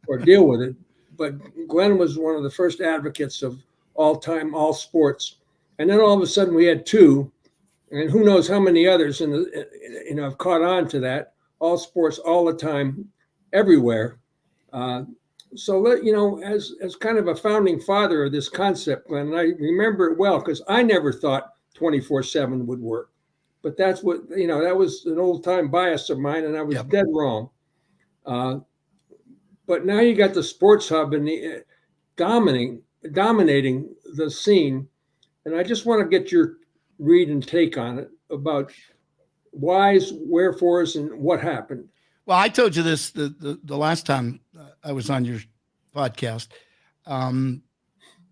Speaker 2: or deal with it. But Glenn was one of the first advocates of all sports. And then all of a sudden we had two, and who knows how many others have caught on to that, all sports, all the time, everywhere. So as kind of a founding father of this concept, Glenn, and I remember it well because I never thought 24/7 would work. But that's what, that was an old time bias of mine, and I was dead wrong. But now you got the Sports Hub and the dominating the scene. And I just want to get your read and take on it about whys, wherefores, and what happened.
Speaker 3: Well, I told you this the last time I was on your podcast.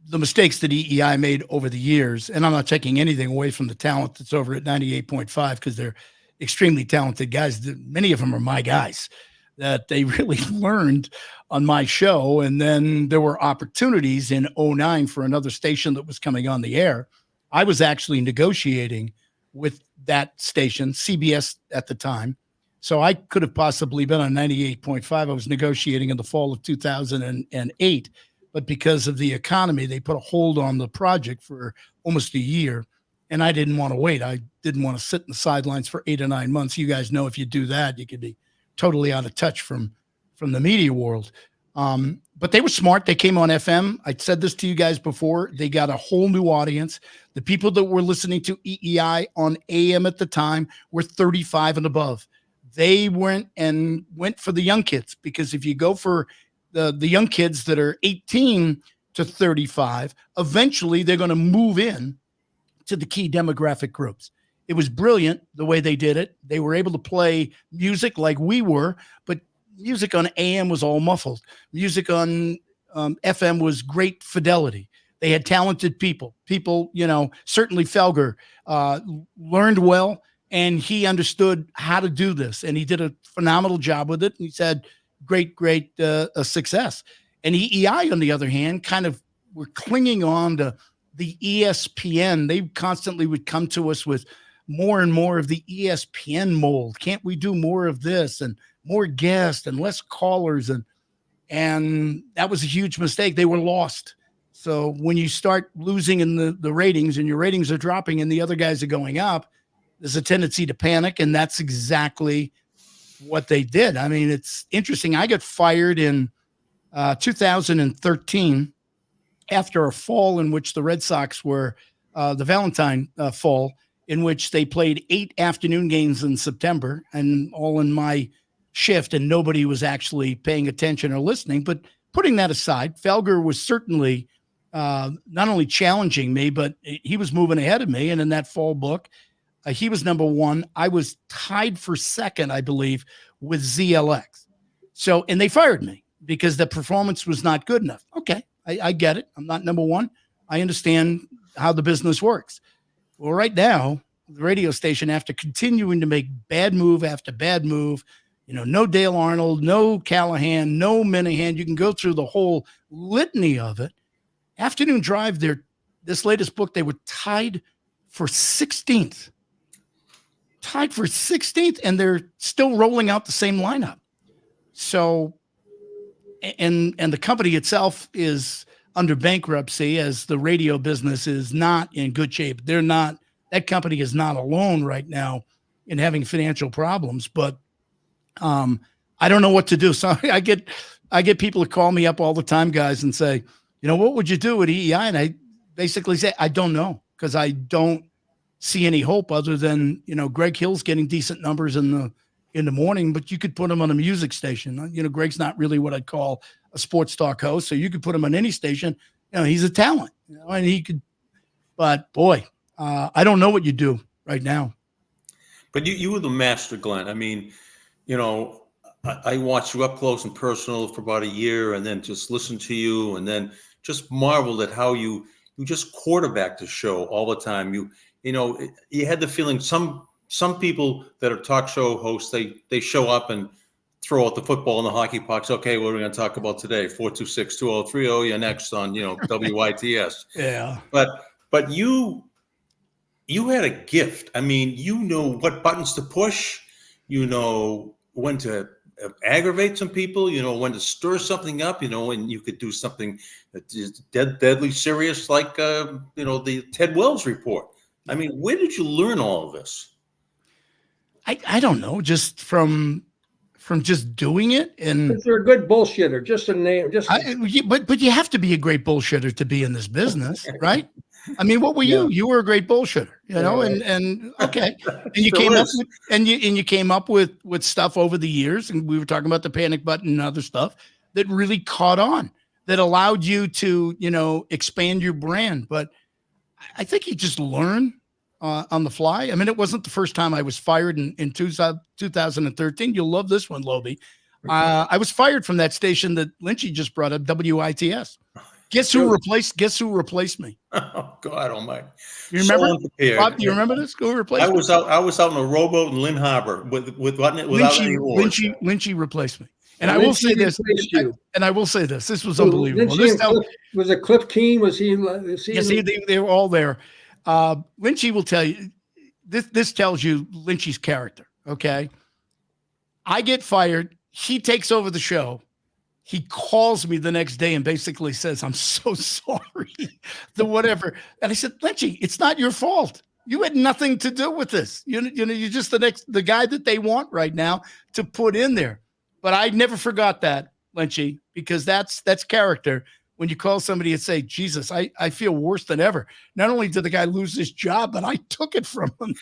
Speaker 3: The mistakes that EEI made over the years, and I'm not taking anything away from the talent that's over at 98.5 because they're extremely talented guys. Many of them are my guys that they really learned on my show. And then there were opportunities in 2009 for another station that was coming on the air. I was actually negotiating with that station, CBS at the time. So I could have possibly been on 98.5. I was negotiating in the fall of 2008, but because of the economy, they put a hold on the project for almost a year. And I didn't want to wait. I didn't want to sit in the sidelines for 8 or 9 months. You guys know if you do that, you could be totally out of touch from the media world. But they were smart. They came on FM. I said this to you guys before. They got a whole new audience. The people that were listening to EEI on AM at the time were 35 and above. They went for the young kids, because if you go for the young kids that are 18 to 35, eventually they're going to move in to the key demographic groups. It was brilliant the way they did it. They were able to play music like we were, but music on AM was all muffled. Music on FM was great fidelity. They had talented people. Certainly Felger learned well, and he understood how to do this, and he did a phenomenal job with it. And he's had great success. And EEI, on the other hand, kind of were clinging on to the ESPN. They constantly would come to us with more and more of the ESPN mold. Can't we do more of this and more guests and less callers? And that was a huge mistake. They were lost. So when you start losing in the ratings, and your ratings are dropping and the other guys are going up, there's a tendency to panic. And that's exactly what they did. I mean, it's interesting. I got fired in 2013 after a fall in which the Red Sox were the Valentine fall, in which they played 8 afternoon games in September, and all in my shift, and nobody was actually paying attention or listening. But putting that aside, Felger was certainly not only challenging me, but he was moving ahead of me. And in that fall book, he was number 1. I was tied for second, I believe, with ZLX. So, and they fired me because the performance was not good enough. Okay, I get it. I'm not number 1. I understand how the business works. Well, right now, the radio station, after continuing to make bad move after bad move, no Dale Arnold, no Callahan, no Minahan, you can go through the whole litany of it. Afternoon Drive, this latest book, they were tied for 16th. Tied for 16th, and they're still rolling out the same lineup. So, and the company itself is under bankruptcy, as the radio business is not in good shape. That company is not alone right now in having financial problems, but I don't know what to do. So I get people who call me up all the time, guys, and say, what would you do at EEI? And I basically say, I don't know, because I don't see any hope other than, Greg Hill's getting decent numbers in the morning, but you could put him on a music station. Greg's not really what I'd call a sports talk host, so you could put him on any station. He's a talent, and he could, but boy, I don't know what you do right now.
Speaker 1: But you were the master, Glenn. I mean, I watched you up close and personal for about a year, and then just listened to you, and then just marveled at how you just quarterbacked the show all the time. You had the feeling some people that are talk show hosts, they show up and throw out the football in the hockey pucks. Okay, what are we going to talk about today? 426-2030. You're next on WITS.
Speaker 3: Yeah.
Speaker 1: But you had a gift. I mean, what buttons to push. When to aggravate some people. When to stir something up. And you could do something that is deadly serious, like the Ted Wells report. I mean, where did you learn all of this?
Speaker 3: I don't know, just from just doing it. And
Speaker 2: you're a good bullshitter, just a name.
Speaker 3: But you have to be a great bullshitter to be in this business, right? I mean, what were you? Yeah. You were a great bullshitter, and okay. And you came up with, and you came up with stuff over the years, and we were talking about the panic button and other stuff that really caught on, that allowed you to, expand your brand. But I think you just learn on the fly. I mean, it wasn't the first time I was fired in 2013. You'll love this one, Lobie. I was fired from that station that Lynchy just brought up, WITS. Guess who replaced me?
Speaker 1: Oh, God Almighty!
Speaker 3: You remember? Bob, do you remember this? Who replaced me?
Speaker 1: I was out in a rowboat in Lynn Harbor without any oars.
Speaker 3: Lynchy replaced me. And I will say this. This was unbelievable.
Speaker 2: Was it Cliff Keen? Was he?
Speaker 3: Yes, they were all there. Lynchy will tell you. This tells you Lynchy's character. Okay. I get fired. He takes over the show. He calls me the next day and basically says, "I'm so sorry," whatever. And I said, "Lynchy, it's not your fault. You had nothing to do with this. You're just the guy that they want right now to put in there." But I never forgot that, Lynchy, because that's character. When you call somebody and say, "Jesus, I feel worse than ever." Not only did the guy lose his job, but I took it from him,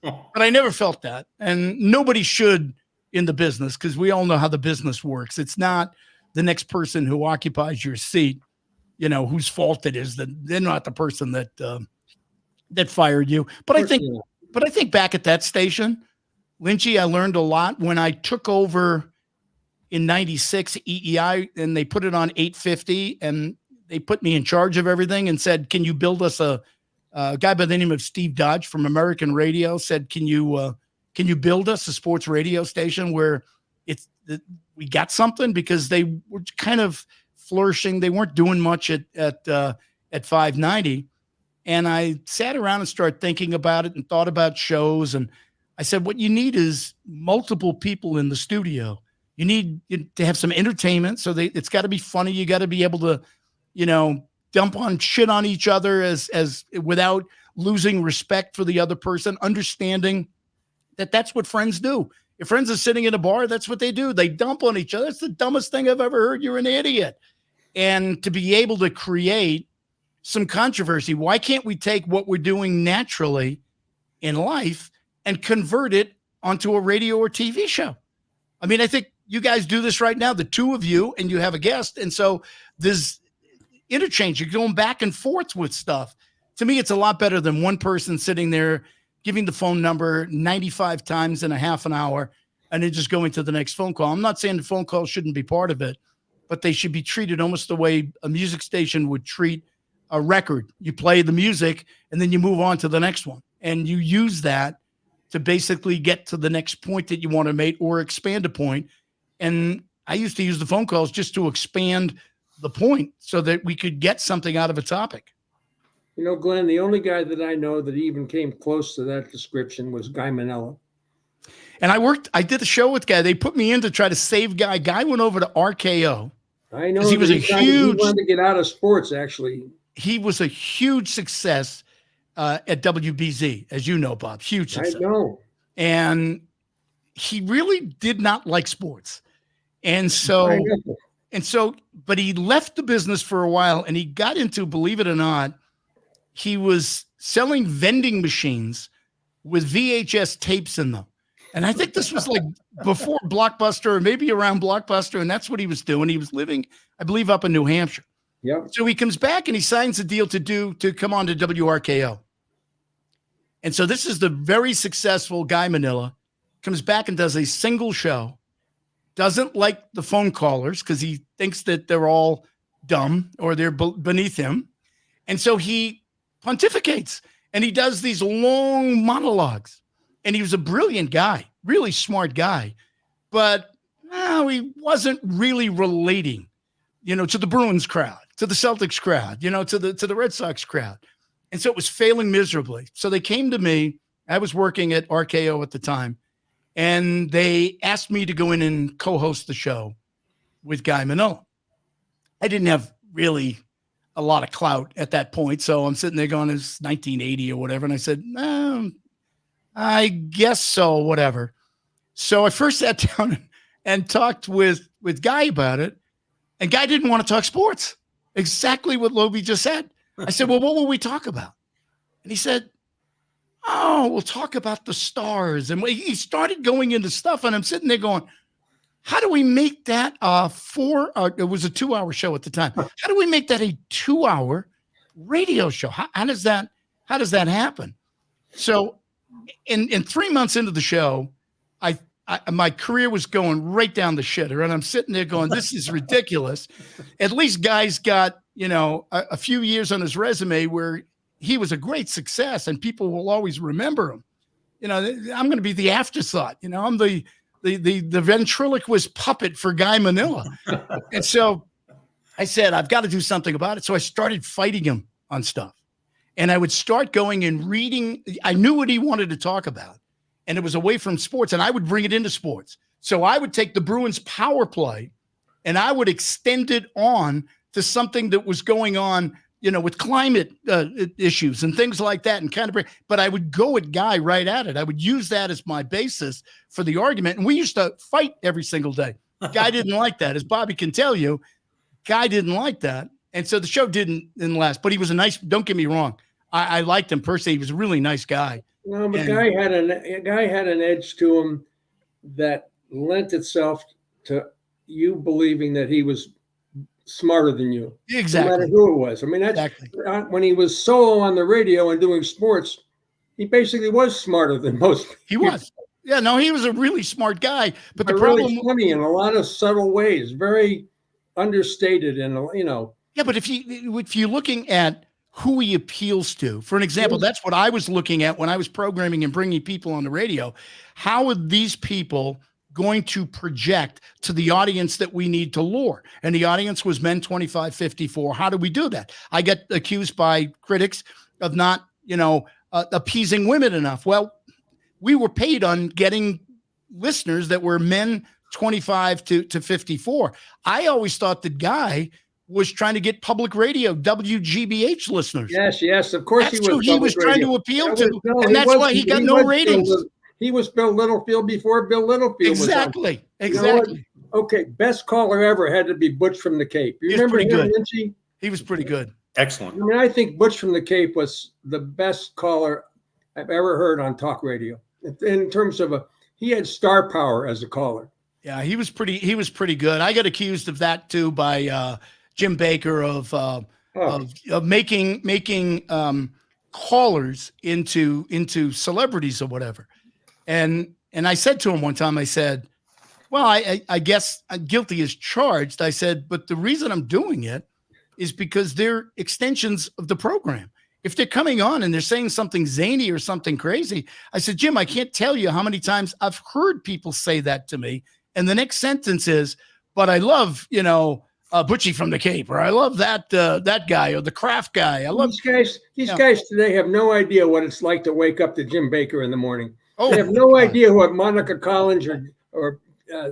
Speaker 3: But I never felt that. And nobody should in the business, because we all know how the business works. It's not the next person who occupies your seat, whose fault it is. That they're not the person that fired you. But I think back at that station, Lynchy, I learned a lot when I took over in 96 EEI, and they put it on 850, and they put me in charge of everything and said, "Can you build us a guy by the name of Steve Dodge from American Radio said, can you build us a sports radio station where we got something?" Because they were kind of flourishing. They weren't doing much at 590. And I sat around and started thinking about it and thought about shows. And I said, what you need is multiple people in the studio. You need to have some entertainment. So it's got to be funny. You got to be able to, dump on shit on each other as without losing respect for the other person, understanding that that's what friends do. If friends are sitting in a bar, that's what they do. They dump on each other. That's the dumbest thing I've ever heard. You're an idiot. and to be able to create some controversy. Why can't we take what we're doing naturally in life and convert it onto a radio or TV show? I mean, I think you guys do this right now, the two of you, and you have a guest. And so there's interchange. You're going back and forth with stuff. To me, it's a lot better than one person sitting there giving the phone number 95 times in a half an hour and then just going to the next phone call. I'm not saying the phone call shouldn't be part of it, but they should be treated almost the way a music station would treat a record. You play the music and then you move on to the next one. And you use that to basically get to the next point that you want to make or expand a point. And I used to use the phone calls just to expand the point so that we could get something out of a topic.
Speaker 2: You know, Glenn, the only guy that I know that even came close to that description was Guy Manella.
Speaker 3: And I did a show with Guy. They put me in to try to save Guy. Guy went over to RKO.
Speaker 2: I know
Speaker 3: he was a huge.
Speaker 2: He wanted to get out of sports, actually.
Speaker 3: He was a huge success at WBZ, as you know, Bob. Huge success.
Speaker 2: I know.
Speaker 3: And he really did not like sports. And so, but he left the business for a while and he got into, believe it or not, he was selling vending machines with VHS tapes in them. And I think this was like before Blockbuster or maybe around Blockbuster. And that's what he was doing. He was living, I believe, up in New Hampshire.
Speaker 2: Yeah.
Speaker 3: So he comes back and he signs a deal to come on to WRKO. And so this is the very successful Guy Manila, comes back and does a single show, doesn't like the phone callers because he thinks that they're all dumb or they're beneath him. And so he pontificates and he does these long monologues. And he was a brilliant guy, really smart guy, but he wasn't really relating, to the Bruins crowd, to the Celtics crowd, to the Red Sox crowd. And so it was failing miserably. So they came to me. I was working at RKO at the time, and they asked me to go in and co-host the show with Guy Manila. I didn't have really a lot of clout at that point. So I'm sitting there going, it's 1980 or whatever. And I said, I guess so, whatever. So I first sat down and talked with Guy about it. And Guy didn't want to talk sports. Exactly what Lobel just said. I said, well, what will we talk about? And he said, we'll talk about the stars. And he started going into stuff. And I'm sitting there going, how do we make that it was a 2-hour show at the time. How do we make that a 2-hour radio show? How does that happen? So in 3 months into the show, my career was going right down the shitter. And I'm sitting there going, this is ridiculous. At least Guy's got, a few years on his resume where he was a great success and people will always remember him. I'm going to be the afterthought. I'm the ventriloquist puppet for Guy Manila. And so I said, I've got to do something about it. So I started fighting him on stuff. And I would start going and reading. I knew what he wanted to talk about. And it was away from sports. And I would bring it into sports. So I would take the Bruins power play and I would extend it on to something that was going on, with climate issues and things like that. And but I would go at Guy right at it. I would use that as my basis for the argument. And we used to fight every single day. Guy didn't like that. As Bobby can tell you, Guy didn't like that. And so the show didn't last, but he was don't get me wrong. I liked him personally. He was a really nice guy.
Speaker 2: No, but Guy had an edge to him that lent itself to you believing that he was smarter than you.
Speaker 3: Exactly.
Speaker 2: No matter who it was. I mean, that's exactly. When he was solo on the radio and doing sports, he basically was smarter than most people.
Speaker 3: He was. Yeah, no, he was a really smart guy. But the
Speaker 2: really
Speaker 3: problem,
Speaker 2: funny in a lot of subtle ways, very understated, and
Speaker 3: Yeah, but if you're looking at who he appeals to, for an example, that's what I was looking at when I was programming and bringing people on the radio. How are these people going to project to the audience that we need to lure? And the audience was men 25, 54. How do we do that? I get accused by critics of not, appeasing women enough. Well, we were paid on getting listeners that were men 25 to 54. I always thought the Guy was trying to get public radio, WGBH listeners.
Speaker 2: Yes, of course.
Speaker 3: That's who he was trying to appeal to. And that's why he got no ratings.
Speaker 2: He was Bill Littlefield before Bill Littlefield
Speaker 3: exactly.
Speaker 2: was on. Okay, best caller ever had to be Butch from the Cape. You
Speaker 3: He was
Speaker 2: remember
Speaker 3: pretty
Speaker 2: him,
Speaker 3: good.
Speaker 2: Lynchy?
Speaker 3: He was pretty good.
Speaker 1: Excellent.
Speaker 2: I mean, I think Butch from the Cape was the best caller I've ever heard on talk radio. In terms of he had star power as a caller.
Speaker 3: Yeah, he was pretty good. I got accused of that too by Jim Baker of making callers into celebrities or whatever. And I said to him one time, I said, well, I guess guilty as charged. I said, but the reason I'm doing it is because they're extensions of the program. If they're coming on and they're saying something zany or something crazy, I said, Jim, I can't tell you how many times I've heard people say that to me. And the next sentence is, but I love, Butchie from the Cape, or I love that guy, or the Kraft guy. I love
Speaker 2: these guys today have no idea what it's like to wake up to Jim Baker in the morning.
Speaker 3: Oh,
Speaker 2: they have no idea what Monica Collins or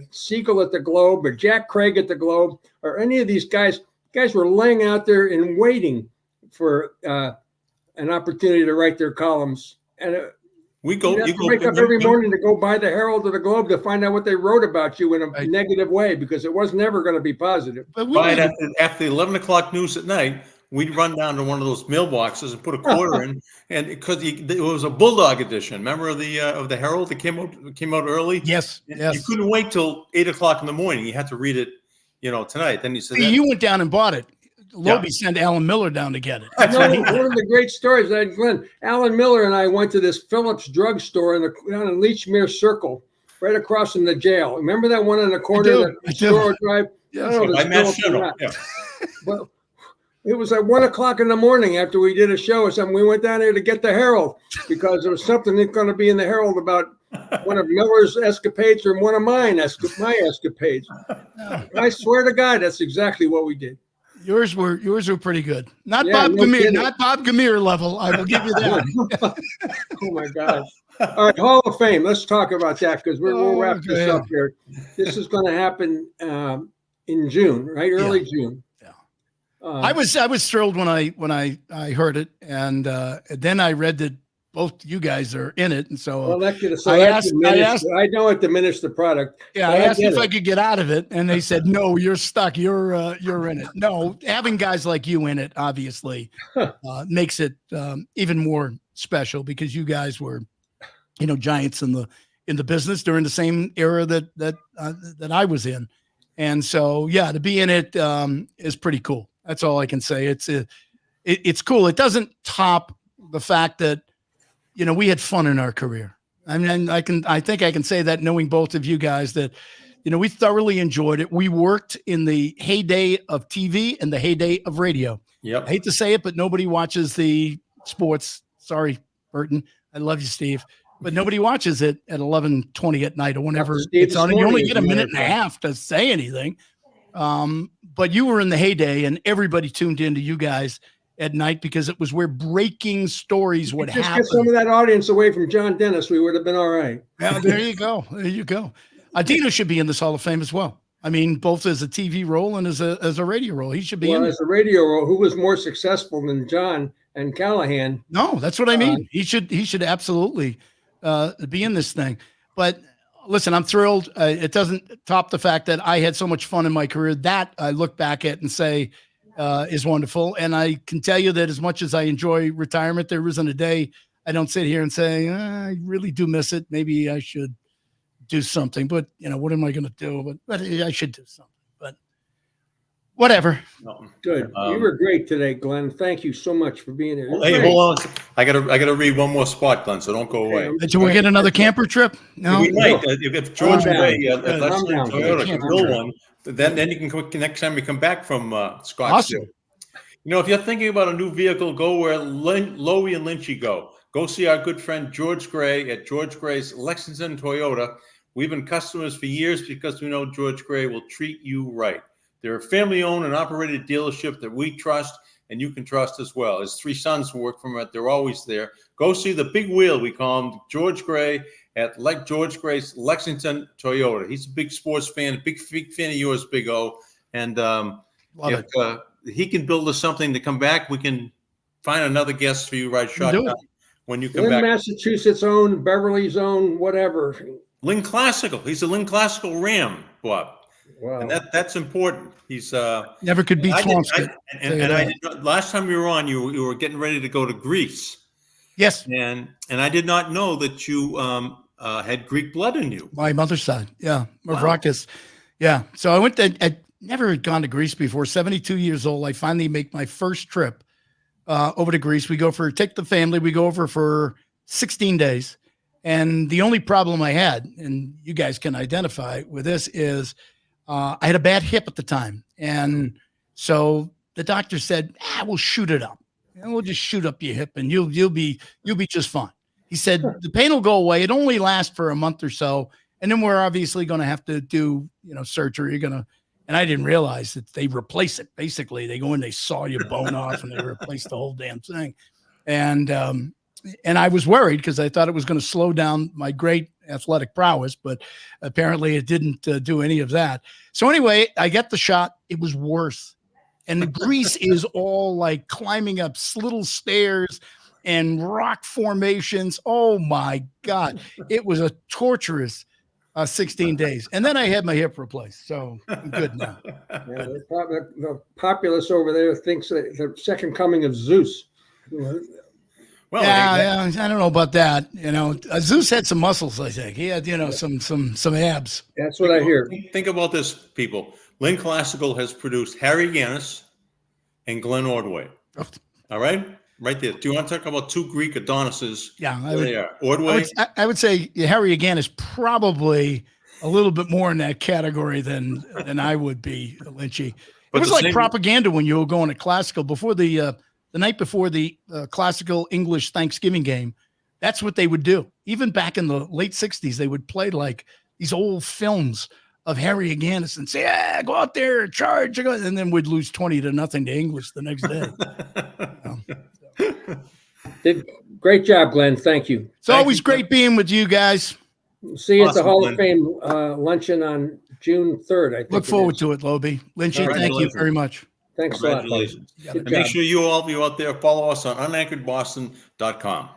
Speaker 2: Siegel at the Globe or Jack Craig at the Globe or any of these guys. Guys were laying out there and waiting for an opportunity to write their columns. And you wake up every morning to go buy the Herald or the Globe to find out what they wrote about you in a negative way, because it was never going to be positive.
Speaker 1: But after the 11 o'clock news at night, we'd run down to one of those mailboxes and put a quarter in, and because it was a Bulldog edition. Remember of the Herald that came out early?
Speaker 3: Yes.
Speaker 1: You couldn't wait till 8 o'clock in the morning. You had to read it, tonight. Then you said
Speaker 3: you went down and bought it. Lobel sent Alan Miller down to get it.
Speaker 2: One of the great stories that I had, Glenn, Alan Miller and I went to this Phillips drugstore down in Leechmere Circle, right across from the jail. Remember that one on the corner of the Store Drive?
Speaker 3: Yes.
Speaker 2: But it was at 1 o'clock in the morning after we did a show or something. We went down there to get the Herald because there was something that's going to be in the Herald about one of Miller's escapades or one of my escapades. I swear to God, that's exactly what we did.
Speaker 3: Yours were pretty good. Not Bob Gamere level. I will give you that.
Speaker 2: Oh my God! All right, Hall of Fame. Let's talk about that because we'll wrap this up here. This is going to happen in June, right? Early June.
Speaker 3: Yeah. I was thrilled when I heard it, and then I read that both you guys are in it, and so I know it diminished the product. Yeah, I asked if I could get out of it, and they said no, you're stuck. You're in it. No, having guys like you in it obviously makes it even more special because you guys were, giants in the business during the same era that I was in, and so to be in it is pretty cool. That's all I can say. It's cool. It doesn't top the fact that. We had fun in our career. I mean, I think I can say that knowing both of you guys that, we thoroughly enjoyed it. We worked in the heyday of TV and the heyday of radio.
Speaker 1: Yep.
Speaker 3: I hate to say it, but nobody watches the sports. Sorry, Burton. I love you, Steve. But nobody watches it at 11:20 at night or whenever it's on. And you only get a minute and a half to say anything. But you were in the heyday and everybody tuned into you guys at night because it was where breaking stories would happen.
Speaker 2: Just get some of that audience away from John Dennis, we would have been all right.
Speaker 3: Yeah, there you go. There you go. Dino should be in this Hall of Fame as well. I mean, both as a TV role and as a radio role. He should be in.
Speaker 2: As a radio role, who was more successful than John and Callahan?
Speaker 3: No, that's what I mean. He should absolutely be in this thing. But listen, I'm thrilled. It doesn't top the fact that I had so much fun in my career. That I look back at and say, is wonderful. And I can tell you that as much as I enjoy retirement, there isn't a day I don't sit here and say, I really do miss it. Maybe I should do something, but what am I going to do? But I should do something, but whatever.
Speaker 2: Good. You were great today, Glenn. Thank you so much for being here.
Speaker 1: Hey, hold on. I gotta read one more spot, Glenn, so don't go away.
Speaker 3: Did we get another camper trip? No.
Speaker 1: We might. If George Ray, can build one, then you can next time you come back from Scottsdale.
Speaker 3: Awesome.
Speaker 1: If you're thinking about a new vehicle, go where Lowy and Lynchy go. Go see our good friend George Gray at George Gray's Lexington Toyota. We've been customers for years because we know George Gray will treat you right. They're a family-owned and operated dealership that we trust and you can trust as well. His three sons who work for him, they're always there. Go see the big wheel, we call him, George Gray at George Gray's Lexington Toyota. He's a big sports fan, big fan of yours, Big O. And if he can build us something to come back, we can find another guest for you right shotgun when you come back.
Speaker 2: Massachusetts own, Beverly's own, whatever.
Speaker 1: Lynn Classical. He's a Lynn Classical Ram, Bob.
Speaker 2: Wow.
Speaker 1: And that's important. He's
Speaker 3: Never could beat
Speaker 1: I did,
Speaker 3: Swansea.
Speaker 1: I did not, last time you were on, you were getting ready to go to Greece,
Speaker 3: Yes,
Speaker 1: and I did not know that you had Greek blood in you.
Speaker 3: my mother's side. Yeah,
Speaker 1: Wow.
Speaker 3: Mavrakis. Yeah. So I went to. I never had gone to Greece before. 72 years old. I finally make my first trip over to Greece. We go take the family. We go over for 16 days. And the only problem I had, and you guys can identify with this, is I had a bad hip at the time. And so the doctor said, we'll shoot it up. And we'll just shoot up your hip and you'll be just fine. He said, the pain will go away. It only lasts for a month or so. And then we're obviously going to have to do, surgery. And I didn't realize that they replace it. Basically, they go in, they saw your bone off and they replace the whole damn thing. And I was worried because I thought it was going to slow down my great athletic prowess, but apparently it didn't do any of that. So anyway, I get the shot. It was worse. And Greece is all like climbing up little stairs and rock formations. Oh my God. It was a torturous 16 days. And then I had my hip replaced. So I'm good now.
Speaker 2: Yeah, the populace over there thinks that the second coming of Zeus.
Speaker 1: Well,
Speaker 3: yeah, I don't know about that. Zeus had some muscles, I think. He had, some abs.
Speaker 2: That's what I hear.
Speaker 1: Think about this, people. Lynn Classical has produced Harry Yannis and Glenn Ordway. All right? Right there. Do you want to talk about two Greek Adonises?
Speaker 3: Yeah.
Speaker 1: They are. Ordway?
Speaker 3: I would say Harry again is probably a little bit more in that category than I would be, Lynchy. It was like propaganda when you were going to Classical before the night before the Classical English Thanksgiving game. That's what they would do. Even back in the late 60s, they would play like these old films of Harry Aganis and say, go out there, charge. And then we'd lose 20-0 to English the next day.
Speaker 2: Great job, Glenn. Thank you.
Speaker 3: It's always great being with you guys.
Speaker 2: See you at the Hall of Fame luncheon on June 3rd. I think.
Speaker 3: Look forward to it, Lobie. Lynchy, thank you very much.
Speaker 2: Thanks a lot.
Speaker 1: Congratulations. And make sure all of you out there follow us on unanchoredboston.com.